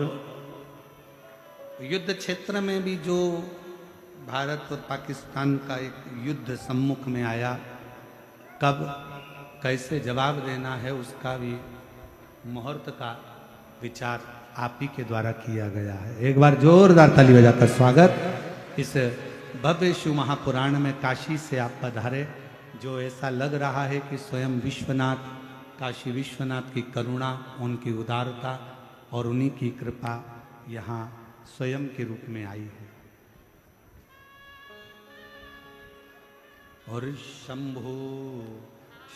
युद्ध क्षेत्र में भी जो भारत और पाकिस्तान का एक युद्ध सम्मुख में आया, कब कैसे जवाब देना है उसका भी मुहूर्त का विचार आप ही के द्वारा किया गया है। एक बार जोरदार ताली बजाकर स्वागत। इस भव्य शिव महापुराण में काशी से आप पधारे, जो ऐसा लग रहा है कि स्वयं विश्वनाथ, काशी विश्वनाथ की करुणा, उनकी उदारता और उन्हीं की कृपा यहाँ स्वयं के रूप में आई है। और शंभु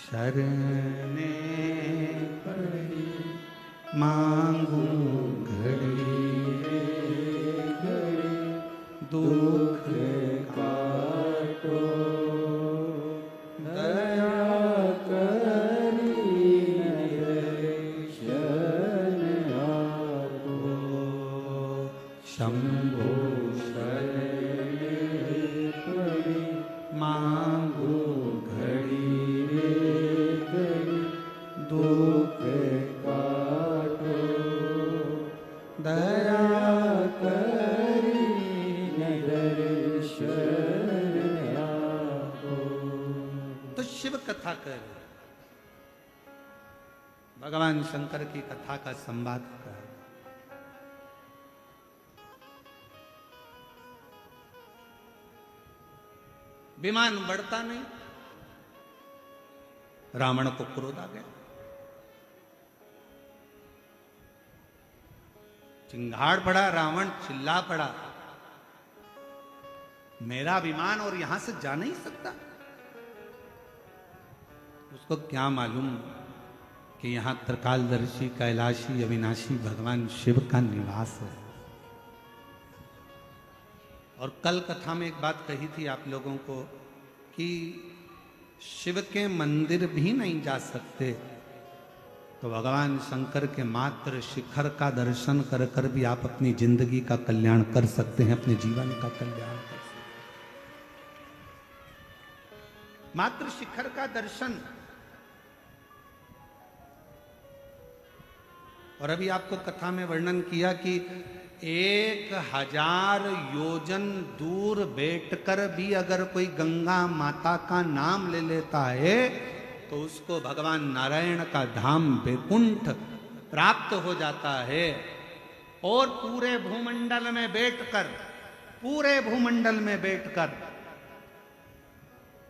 शरणे पड़ी मांगू घड़ी घड़ी दुख काटो दया करी शरण आपो शंभो शरण पड़ी मांगो घड़ी रे घड़ी दुख काटो दया करी दर्शन आपो। तो शिव कथा कर, भगवान शंकर की कथा का संवाद कर। विमान बढ़ता नहीं, रावण को क्रोध आ गया, चिंगाड़ पड़ा, रावण चिल्ला पड़ा, मेरा विमान और यहां से जा नहीं सकता। उसको क्या मालूम कि यहां त्रिकालदर्शी कैलाशी अविनाशी भगवान शिव का निवास है। और कल कथा में एक बात कही थी आप लोगों को कि शिव के मंदिर भी नहीं जा सकते तो भगवान शंकर के मात्र शिखर का दर्शन कर कर भी आप अपनी जिंदगी का कल्याण कर सकते हैं, अपने जीवन का कल्याण कर सकते हैं। मात्र शिखर का दर्शन। और अभी आपको कथा में वर्णन किया कि 1000 योजन दूर बैठकर भी अगर कोई गंगा माता का नाम ले लेता है तो उसको भगवान नारायण का धाम वैकुंठ प्राप्त हो जाता है। और पूरे भूमंडल में बैठकर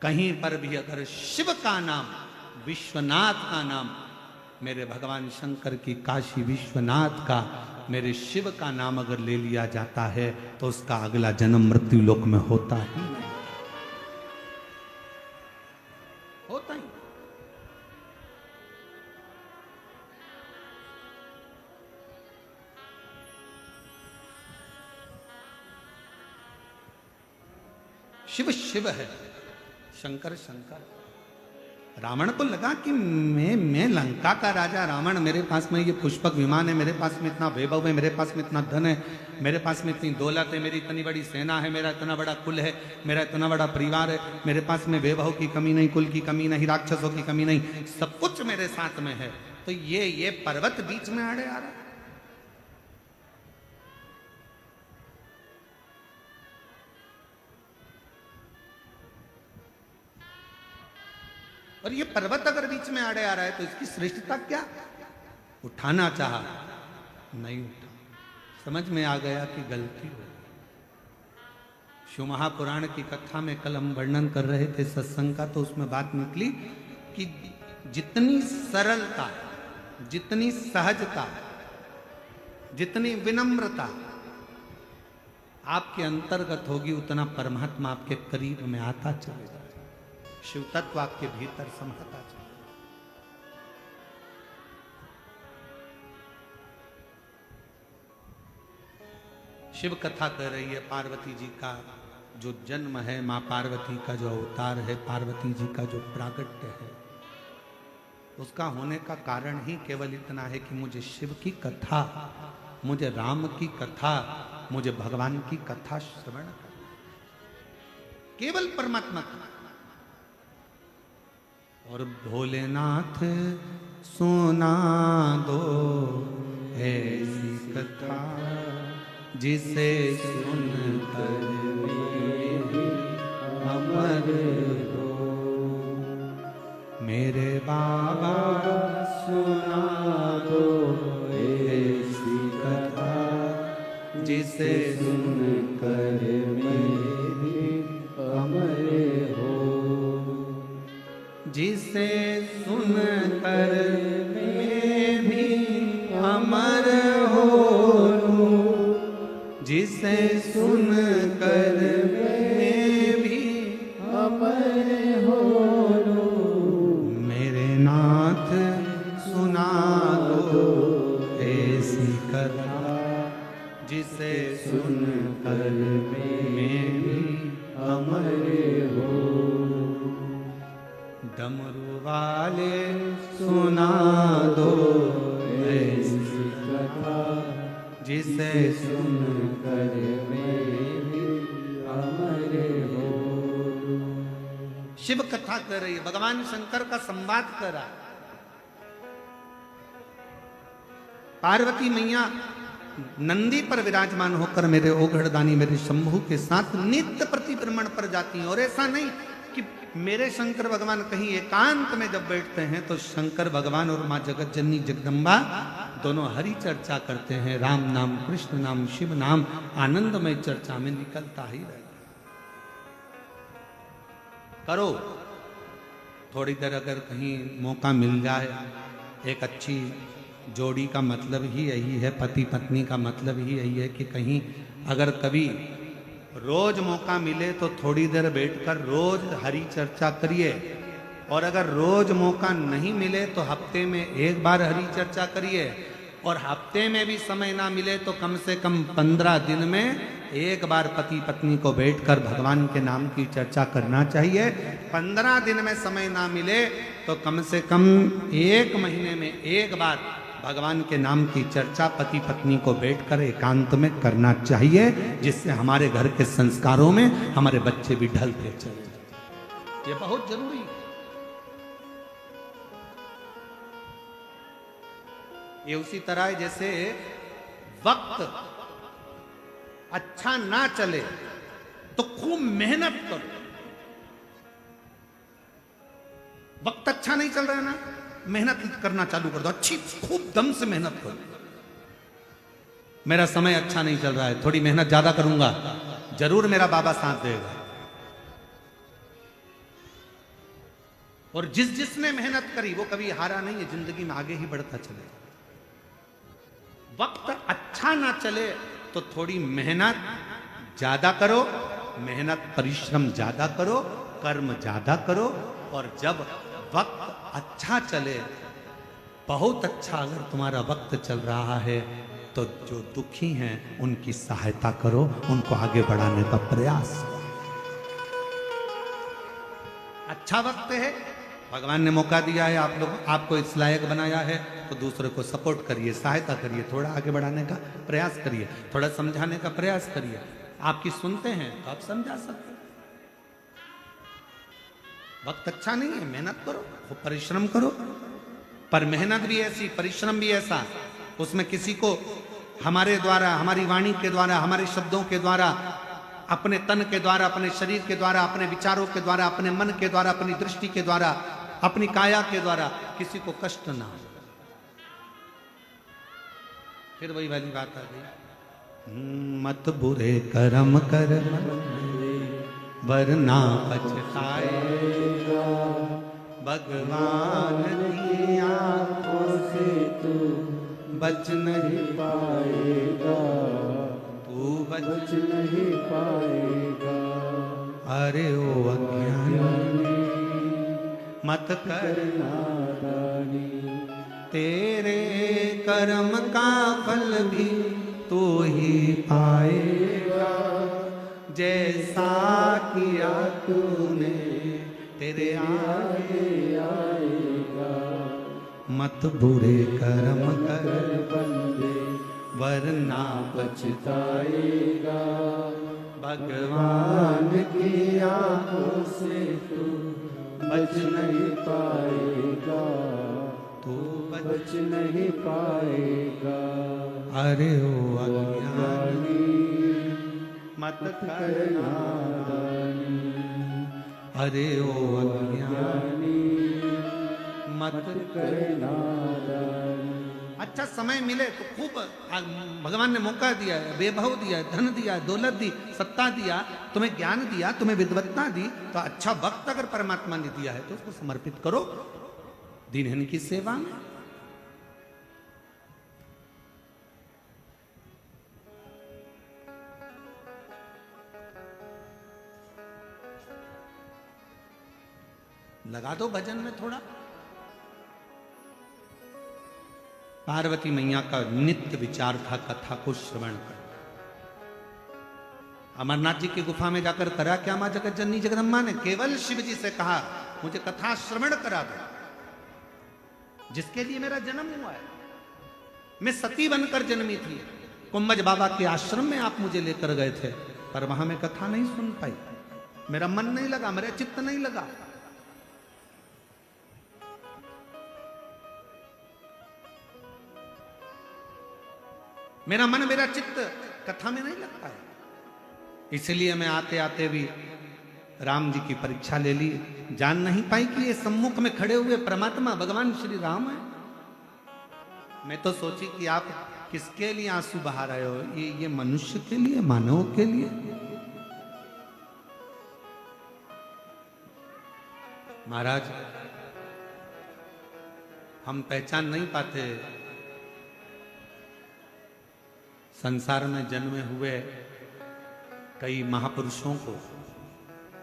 कहीं पर भी अगर शिव का नाम, विश्वनाथ का नाम, मेरे भगवान शंकर की काशी विश्वनाथ का, मेरे शिव का नाम अगर ले लिया जाता है तो उसका अगला जन्म मृत्यु लोक में होता ही नहीं, होता ही। शिव शिव है, शंकर शंकर। रावण को लगा कि मैं लंका का राजा रावण, मेरे पास में ये पुष्पक विमान है, मेरे पास में इतना वैभव है, मेरे पास में इतना धन है, मेरे पास में इतनी दौलत है, मेरी इतनी बड़ी सेना है, मेरा इतना बड़ा कुल है, मेरा इतना बड़ा परिवार है, मेरे पास में वैभव की कमी नहीं, कुल की कमी नहीं, राक्षसों की कमी नहीं, सब कुछ मेरे साथ में है। तो ये पर्वत बीच में आड़े आ रहा है। और ये पर्वत अगर बीच में आड़े आ रहा है तो इसकी श्रेष्ठता क्या? उठाना चाहा, नहीं उठा। समझ में आ गया कि गलती हो। शिव महापुराण की कथा में कल हम वर्णन कर रहे थे सत्संग का, तो उसमें बात निकली कि जितनी सरलता, जितनी सहजता, जितनी विनम्रता आपके अंतर्गत होगी उतना परमात्मा आपके करीब में आता चलेगा, शिव तत्व आपके भीतर समाता चलेगा। शिव कथा कह रही है पार्वती जी का जो जन्म है, मां पार्वती का जो अवतार है, पार्वती जी का जो प्रागट्य है, उसका होने का कारण ही केवल इतना है कि मुझे शिव की कथा, मुझे राम की कथा, मुझे भगवान की कथा श्रवण करना, केवल परमात्मा की। और भोलेनाथ सुना दो ऐसी कथा जिसे सुनकर अमर हो। मेरे बाबा सुना दो ऐसी कथा जिसे सुनकर मैं भी अमर हो, जिसे सुनकर मैं भी अमर हो, जिसे सुनकर मैं भी अमर हो। मेरे नाथ सुना दो ऐसी कथा जिसे सुनकर मैं भी अमर हो। डमरू वाले सुना दो ऐसी कथा जिसे सुन कर मैं भी अमर हो। शिव कथा कर रही है, भगवान शंकर का संवाद कर रहा है। पार्वती मैया नंदी पर विराजमान होकर मेरे ओघड़दानी मेरे शंभू के साथ नित्य प्रतिभ्रमण पर जाती हैं। और ऐसा नहीं कि मेरे शंकर भगवान कहीं एकांत में जब बैठते हैं तो शंकर भगवान और माँ जगत जननी जगदम्बा दोनों हरि चर्चा करते हैं। राम नाम, कृष्ण नाम, शिव नाम आनंदमय चर्चा में निकलता ही रहे। करो थोड़ी देर, अगर कहीं मौका मिल जाए। एक अच्छी जोड़ी का मतलब ही यही है, पति पत्नी का मतलब ही यही है कि कहीं अगर कभी रोज मौका मिले तो थोड़ी देर बैठकर रोज हरि चर्चा करिए। और अगर रोज मौका नहीं मिले तो हफ्ते में एक बार हरि चर्चा करिए। और हफ्ते में भी समय ना मिले तो कम से कम 15 दिन में एक बार पति पत्नी को बैठकर भगवान के नाम की चर्चा करना चाहिए। 15 दिन में समय ना मिले तो कम से कम 1 महीने में एक बार भगवान के नाम की चर्चा पति पत्नी को बैठकर एकांत में करना चाहिए, जिससे हमारे घर के संस्कारों में हमारे बच्चे भी ढलते चले जाए। ये बहुत जरूरी है। ये उसी तरह है जैसे वक्त अच्छा ना चले तो खूब मेहनत करो। वक्त अच्छा नहीं चल रहा है ना, मेहनत करना चालू कर दो, अच्छी खूब दम से मेहनत करो। मेरा समय अच्छा नहीं चल रहा है, थोड़ी मेहनत ज्यादा करूंगा, जरूर मेरा बाबा साथ देगा। और जिसने मेहनत करी वो कभी हारा नहीं है, जिंदगी में आगे ही बढ़ता चलेगा। वक्त अच्छा ना चले तो थोड़ी मेहनत ज्यादा करो, मेहनत परिश्रम ज्यादा करो, कर्म ज्यादा करो। और जब वक्त अच्छा चले, बहुत अच्छा अगर तुम्हारा वक्त चल रहा है तो जो दुखी हैं उनकी सहायता करो, उनको आगे बढ़ाने का प्रयास करो। अच्छा वक्त है, भगवान ने मौका दिया है, आप लोग आपको इस लायक बनाया है तो दूसरे को सपोर्ट करिए, सहायता करिए, थोड़ा आगे बढ़ाने का प्रयास करिए, थोड़ा समझाने का प्रयास करिए। आपकी सुनते हैं तो आप समझा सकते हैं। वक्त अच्छा नहीं है, मेहनत करो, खूब परिश्रम करो। पर मेहनत भी ऐसी, परिश्रम भी ऐसा, उसमें किसी को हमारे द्वारा, हमारी वाणी के द्वारा, हमारे शब्दों के द्वारा, अपने तन के द्वारा, अपने शरीर के द्वारा, अपने विचारों के द्वारा, अपने मन के द्वारा, अपनी दृष्टि के द्वारा, अपनी काया के द्वारा किसी को कष्ट ना हो। फिर वही वाली बात आ गई, मत बुरे कर्म कर वरना पछताएगा, भगवान की आंखों से तू बच नहीं पाएगा, तू बच नहीं पाएगा। अरे ओ अज्ञानी मत कर नादानी, तेरे कर्म का फल भी तू ही पाएगा। जैसा किया तूने तेरे आगे आएगा। मत बुरे कर्म कर बंदे वरना पछताएगा, भगवान की आंखों से तू बच नहीं पाएगा, तू बच नहीं पाएगा। अरे ओ अज्ञानी मत कर नादानी, अरे ओ अज्ञानी मत कर नादानी। अच्छा समय मिले तो खूब, भगवान ने मौका दिया है, वैभव दिया, धन दिया, दौलत दी, सत्ता दिया, तुम्हें ज्ञान दिया, तुम्हें विद्वत्ता दी, तो अच्छा वक्त अगर परमात्मा ने दिया है तो उसको समर्पित करो दीनहीन की सेवा में। लगा दो भजन में थोड़ा। पार्वती मैया का नित्य विचार था कथा को श्रवण कर। अमरनाथ जी की गुफा में जाकर करा क्या मां जगत जननी जगदम्बा ने? केवल शिव जी से कहा मुझे कथा श्रवण करा दो, जिसके लिए मेरा जन्म हुआ है। मैं सती बनकर जन्मी थी, कुंभज बाबा के आश्रम में आप मुझे लेकर गए थे, पर वहां मैं कथा नहीं सुन पाई, मेरा मन नहीं लगा, मेरा चित्त नहीं लगा। मेरा मन मेरा चित्त कथा में नहीं लगता है। इसलिए मैं आते आते भी राम जी की परीक्षा ले ली। जान नहीं पाई कि ये सम्मुख में खड़े हुए परमात्मा भगवान श्री राम है। मैं तो सोची कि आप किसके लिए आंसू बहा रहे हो, ये मनुष्य के लिए, मानव के लिए। महाराज, हम पहचान नहीं पाते संसार में जन्मे हुए कई महापुरुषों को,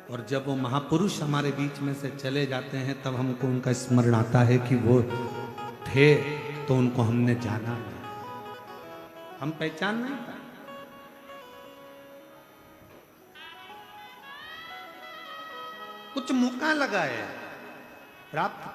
और जब वो महापुरुष हमारे बीच में से चले जाते हैं तब हमको उनका स्मरण आता है कि वो थे तो उनको हमने जाना नहीं, हम पहचान नहीं पाए। कुछ मौका लगा है प्राप्त।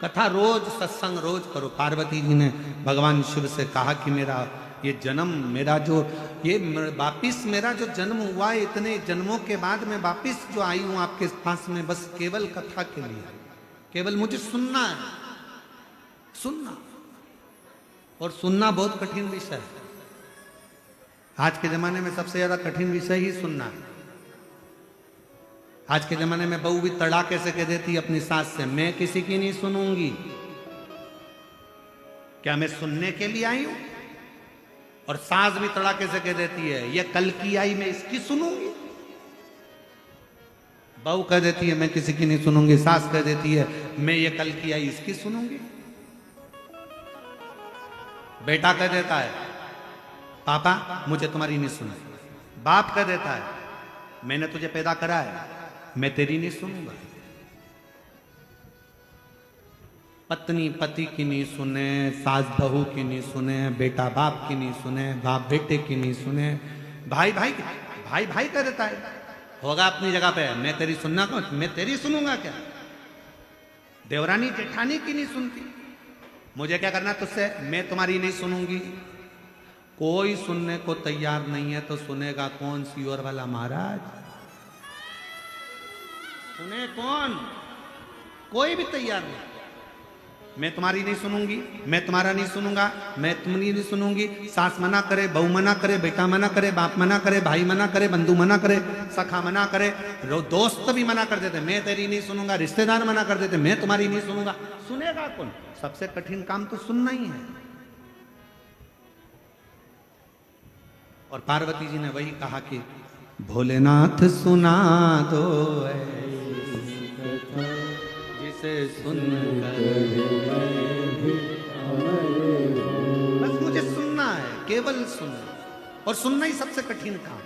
कथा रोज, सत्संग रोज करो। पार्वती जी ने भगवान शिव से कहा कि मेरा ये जन्म, मेरा जो ये वापिस मेरा जो जन्म हुआ है, इतने जन्मों के बाद मैं वापिस जो आई हूं आपके पास में, बस केवल कथा के लिए, केवल मुझे सुनना है, सुनना। और सुनना बहुत कठिन विषय है। आज के जमाने में सबसे ज्यादा कठिन विषय ही सुनना है। आज के जमाने में बहू भी तड़ाके से कह देती अपनी सास से, मैं किसी की नहीं सुनूंगी। क्या मैं सुनने के लिए आई हूं? और सास भी तड़ाके से कह देती है, ये कल की आई, मैं इसकी सुनूंगी। बहू कह देती है मैं किसी की नहीं सुनूंगी, सास कह देती है मैं ये कल की आई इसकी सुनूंगी। बेटा कह देता है पापा मुझे तुम्हारी नहीं सुनाई। बाप कह देता है मैंने तुझे पैदा करा है, मैं तेरी नहीं सुनूंगा। पत्नी पति की नहीं सुने, सास बहू की नहीं सुने, बेटा बाप की नहीं सुने, बाप बेटे की नहीं सुने, भाई भाई भाई भाई कह देता है होगा अपनी जगह पे, मैं तेरी सुनना कौन, मैं तेरी सुनूंगा क्या। देवरानी जेठानी की नहीं सुनती, मुझे क्या करना तुझसे, मैं तुम्हारी नहीं सुनूंगी। कोई सुनने को तैयार नहीं है तो सुनेगा कौन? सीओर वाला महाराज सुने कौन? कोई भी तैयार नहीं। मैं तुम्हारी नहीं सुनूंगी, मैं तुम्हारा नहीं सुनूंगा, मैं तुम्हारी नहीं सुनूंगी। सास मना करे, बहू मना करे, बेटा मना करे, बाप मना करे, भाई मना करे, बंधु मना करे, सखा मना करे, दोस्त भी मना कर देते मैं तेरी नहीं सुनूंगा, रिश्तेदार मना कर देते मैं तुम्हारी नहीं सुनूंगा। सुनेगा कौन? सबसे कठिन काम तो सुनना ही है। और पार्वती जी ने वही कहा कि भोलेनाथ सुना दो जिसे सुन बस मुझे सुनना है, केवल सुनना, और सुनना ही सबसे कठिन काम।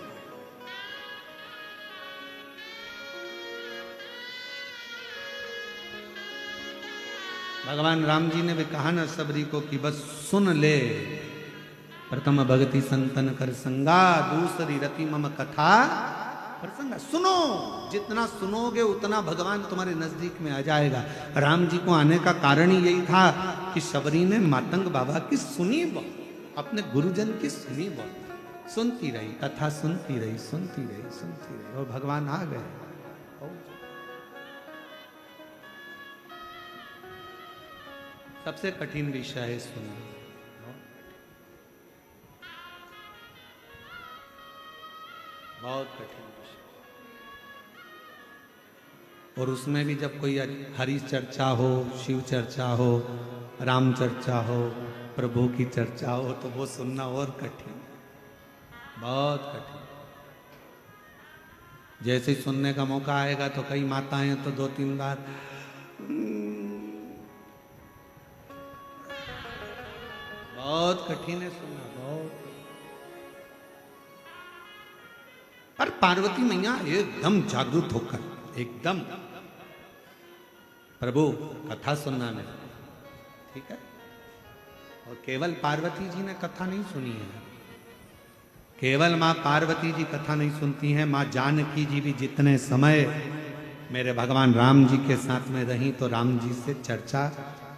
भगवान राम जी ने भी कहा ना सबरी को कि बस सुन ले। प्रथम भगति संतन कर संगा, दूसरी रति मम कथा प्रसंगा। सुनो, जितना सुनोगे उतना भगवान तुम्हारे नजदीक में आ जाएगा। राम जी को आने का कारण ही यही था कि शबरी ने मातंग बाबा की सुनी बहुत, अपने गुरुजन की सुनी बहुत, सुनती रही, कथा सुनती रही, सुनती रही, सुनती रही, और भगवान आ गए। सबसे कठिन विषय है सुनना, बहुत कठिन विषय। और उसमें भी जब कोई हरि चर्चा हो, शिव चर्चा हो, राम चर्चा हो, प्रभु की चर्चा हो, तो वो सुनना और कठिन, बहुत कठिन। जैसे ही सुनने का मौका आएगा तो कई माताएं तो 2-3 बार बहुत कठिन है सुनना, बहुत। पर पार्वती मैया एकदम जागरूक होकर, एकदम प्रभु कथा सुनना नहीं, ठीक है। और केवल पार्वती जी ने कथा नहीं सुनी है, केवल माँ पार्वती जी कथा नहीं सुनती हैं, माँ जानकी जी भी जितने समय मेरे भगवान राम जी के साथ में रही तो राम जी से चर्चा,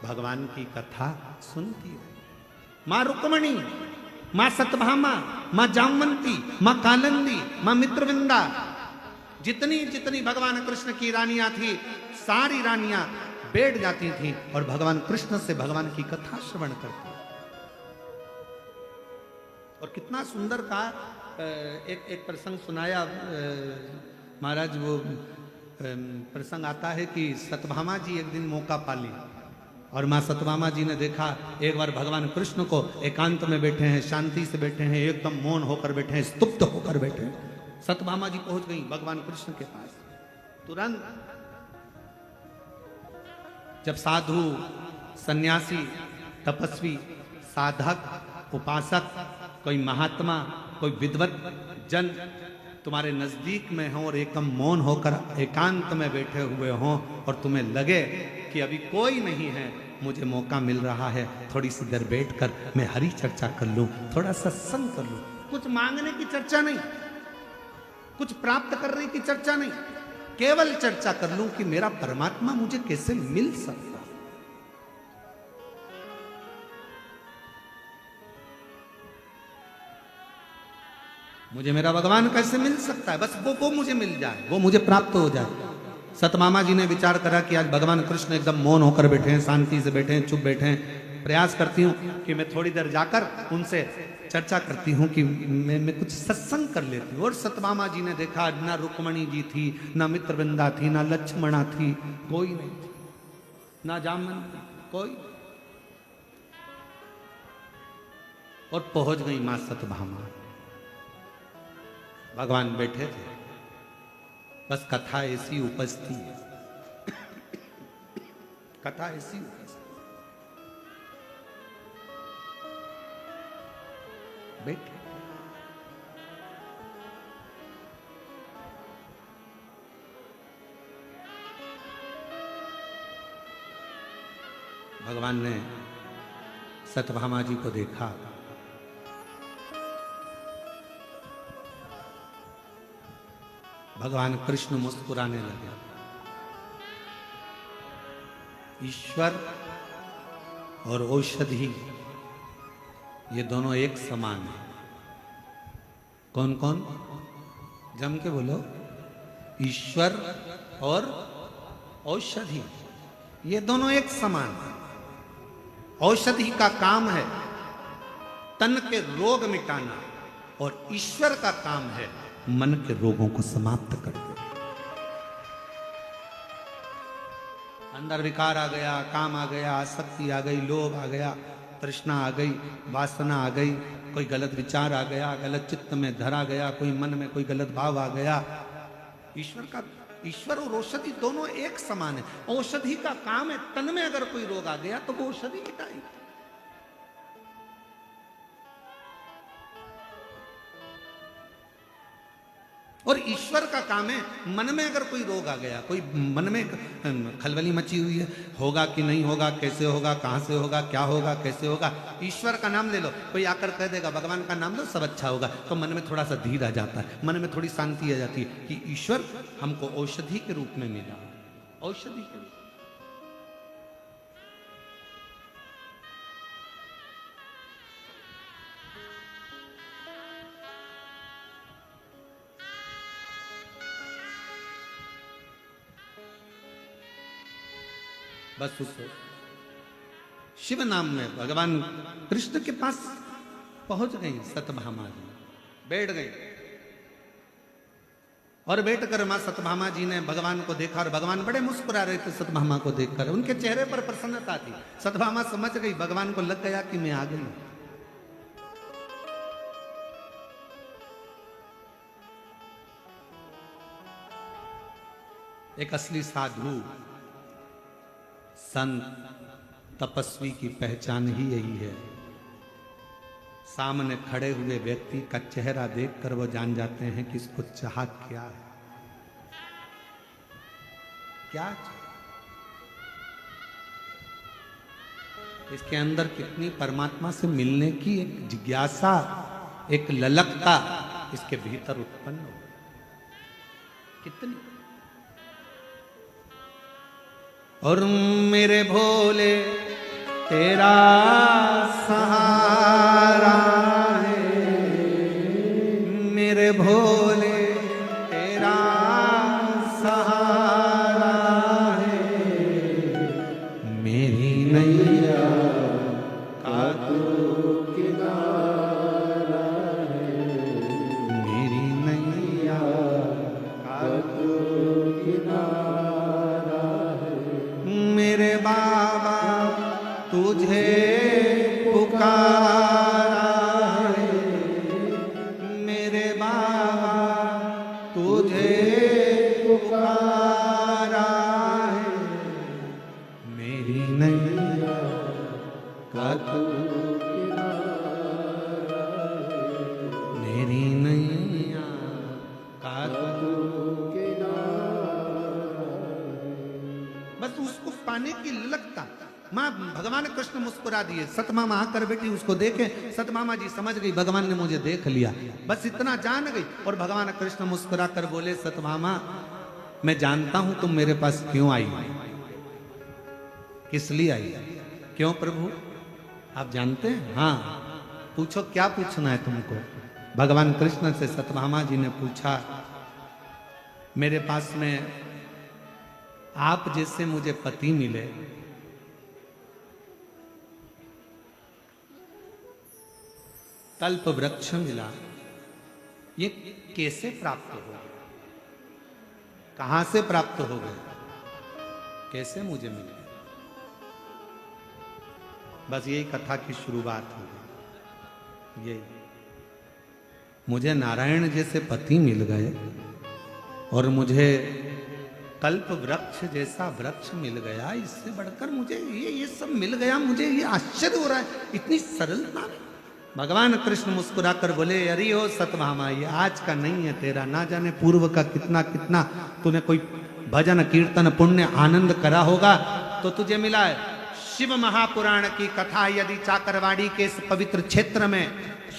भगवान की कथा सुनती रही। माँ रुक्मणी, माँ सतभामा, माँ जामवंती, माँ कालंदी, माँ मित्रविंदा, जितनी जितनी भगवान कृष्ण की रानियां थी, सारी रानियां बैठ जाती थीं और भगवान कृष्ण से भगवान की कथा श्रवण करती। और कितना सुंदर का एक प्रसंग सुनाया महाराज। वो प्रसंग आता है कि सतभामा जी एक दिन मौका पाली और माँ सतभामा जी ने देखा एक बार भगवान कृष्ण को एकांत में बैठे हैं, शांति से बैठे हैं, एकदम मौन होकर बैठे हैं, स्तुप्त होकर बैठे हैं। सतभामा जी पहुंच गई भगवान कृष्ण के पास। तुरंत जब साधु, सन्यासी, तपस्वी, साधक, उपासक, कोई महात्मा, कोई विद्वत जन तुम्हारे नजदीक में हो और एकदम मौन होकर एकांत में बैठे हुए हों और तुम्हें लगे कि अभी कोई नहीं है, मुझे मौका मिल रहा है थोड़ी सी देर बैठकर मैं हरि चर्चा कर लूं, थोड़ा सत्संग कर लूं। कुछ मांगने की चर्चा नहीं, कुछ प्राप्त करने की चर्चा नहीं, केवल चर्चा कर लूं कि मेरा परमात्मा मुझे कैसे मिल सकता। मुझे मेरा भगवान कैसे मिल सकता है, बस वो मुझे मिल जाए, वो मुझे प्राप्त हो जाए। सतमामा जी ने विचार करा कि आज भगवान कृष्ण एकदम मौन होकर बैठे हैं, शांति से बैठे हैं, चुप बैठे हैं। प्रयास करती हूँ कि मैं थोड़ी देर जाकर उनसे चर्चा करती हूँ कि मैं कुछ सत्संग कर लेती हूँ। और सतमामा जी ने देखा ना रुक्मणी जी थी, ना मित्रवृंदा थी, ना लक्ष्मणा थी, कोई नहीं थी, ना जामवंती, कोई। और पहुंच गई मां सतभामा। भगवान बैठे थे, बस कथा ऐसी उपजती है, कथा ऐसी उपजती। बैठे भगवान ने सतभामा जी को देखा। भगवान कृष्ण मुस्कुराने लगे। ईश्वर और औषधि ये दोनों एक समान है। कौन कौन? जम के बोलो। ईश्वर और औषधि ये दोनों एक समान है। औषधि का काम है तन के रोग मिटाना और ईश्वर का काम है मन के रोगों को समाप्त कर दे। अंदर विकार आ गया, काम आ गया, आसक्ति आ गई, लोभ आ गया, तृष्णा आ गई, वासना आ गई, कोई गलत विचार आ गया, गलत चित्त में धरा गया, कोई मन में कोई गलत भाव आ गया। ईश्वर और औषधि दोनों एक समान है। औषधि का काम है तन में अगर कोई रोग आ गया तो वो औषधि मिटाएगी। और ईश्वर का काम है मन में अगर कोई रोग आ गया, कोई मन में खलबली मची हुई है, होगा कि नहीं होगा, कैसे होगा, कहां से होगा, क्या होगा, कैसे होगा। ईश्वर का नाम ले लो, कोई आकर कह देगा भगवान का नाम लो सब अच्छा होगा, तो मन में थोड़ा सा धीर आ जाता है, मन में थोड़ी शांति आ जाती है कि ईश्वर हमको औषधि के रूप में मिला। औषधि के रूप बस उस शिव नाम में भगवान कृष्ण के पास पहुंच गई सतभामा जी, बैठ गई। और बैठकर मां सतभामा जी ने भगवान को देखा और भगवान बड़े मुस्कुरा रहे थे सतभामा को देखकर, उनके चेहरे पर प्रसन्नता थी। सतभामा समझ गई, भगवान को लग गया कि मैं आ गई। एक असली साधु संत तपस्वी की पहचान ही यही है। सामने खड़े हुए व्यक्ति का चेहरा देखकर वो जान जाते हैं कि इसको चाहत क्या है, क्या इसके अंदर कितनी परमात्मा से मिलने की एक जिज्ञासा, एक ललकता इसके भीतर उत्पन्न हो, कितनी। और मेरे भोले तेरा सहारा है, मेरे भोले तेरा सहारा है, मेरी नैया का तू किनारा है, मेरी नैया का तू किनारा है। मेरे बाबा तुझे पुकारा है, मेरे बाबा तुझे पुकारा है, मेरी नैया का तू मेरी नैया का तू बस उसको पाने की लगता माँ भगवान कृष्ण मुस्कुरा दिए। सतमामा आकर बेटी उसको देखे, सतमामा जी समझ गई भगवान ने मुझे देख लिया, बस इतना जान गई। और भगवान कृष्ण मुस्कुरा कर बोले, सतमामा मैं जानता हूं तुम मेरे पास क्यों आई, किस लिए आई। क्यों प्रभु आप जानते हैं? हाँ पूछो, क्या पूछना है तुमको। भगवान कृष्ण से सतभामा जी ने पूछा, मेरे पास में आप जैसे मुझे पति मिले, कल्प वृक्ष मिला, ये कैसे प्राप्त हो गया, कहां से प्राप्त हो गए, कैसे मुझे मिले। बस यही कथा की शुरुआत हो गई। यही मुझे नारायण जैसे पति मिल गए और मुझे कल्प वृक्ष जैसा वृक्ष मिल गया, इससे बढ़कर मुझे ये सब मिल गया, मुझे ये आश्चर्य हो रहा है, इतनी सरलता में। भगवान कृष्ण मुस्कुरा कर बोले, अरे ओ सतभामा ये आज का नहीं है तेरा, ना जाने पूर्व का कितना कितना तूने कोई भजन कीर्तन पुण्य आनंद करा होगा तो तुझे मिला है। शिव महापुराण की कथा यदि चाकरवाड़ी के इस पवित्र क्षेत्र में,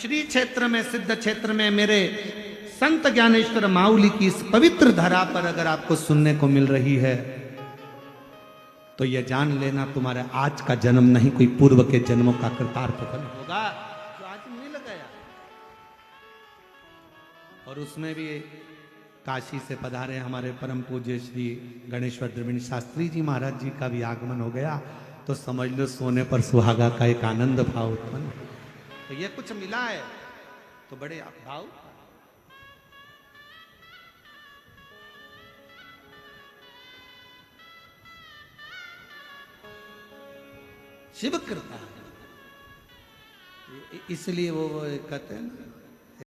श्री क्षेत्र में, सिद्ध क्षेत्र में, मेरे संत ज्ञानेश्वर माउली की इस पवित्र धरा पर अगर आपको सुनने को मिल रही है तो यह जान लेना तुम्हारा आज का जन्म नहीं, कोई पूर्व के जन्मों का कृतार्थ फल होगा जो आज मिल गया। और उसमें भी काशी से पधारे हमारे परम पूज्य श्री गणेश्वर द्रविड़ शास्त्री जी महाराज जी का भी आगमन हो गया, तो समझ लो सोने पर सुहागा का एक आनंद भाव उत्पन्न। तो ये कुछ मिला है तो बड़े भाव। शिव कृपा, इसलिए वो कहते हैं ना,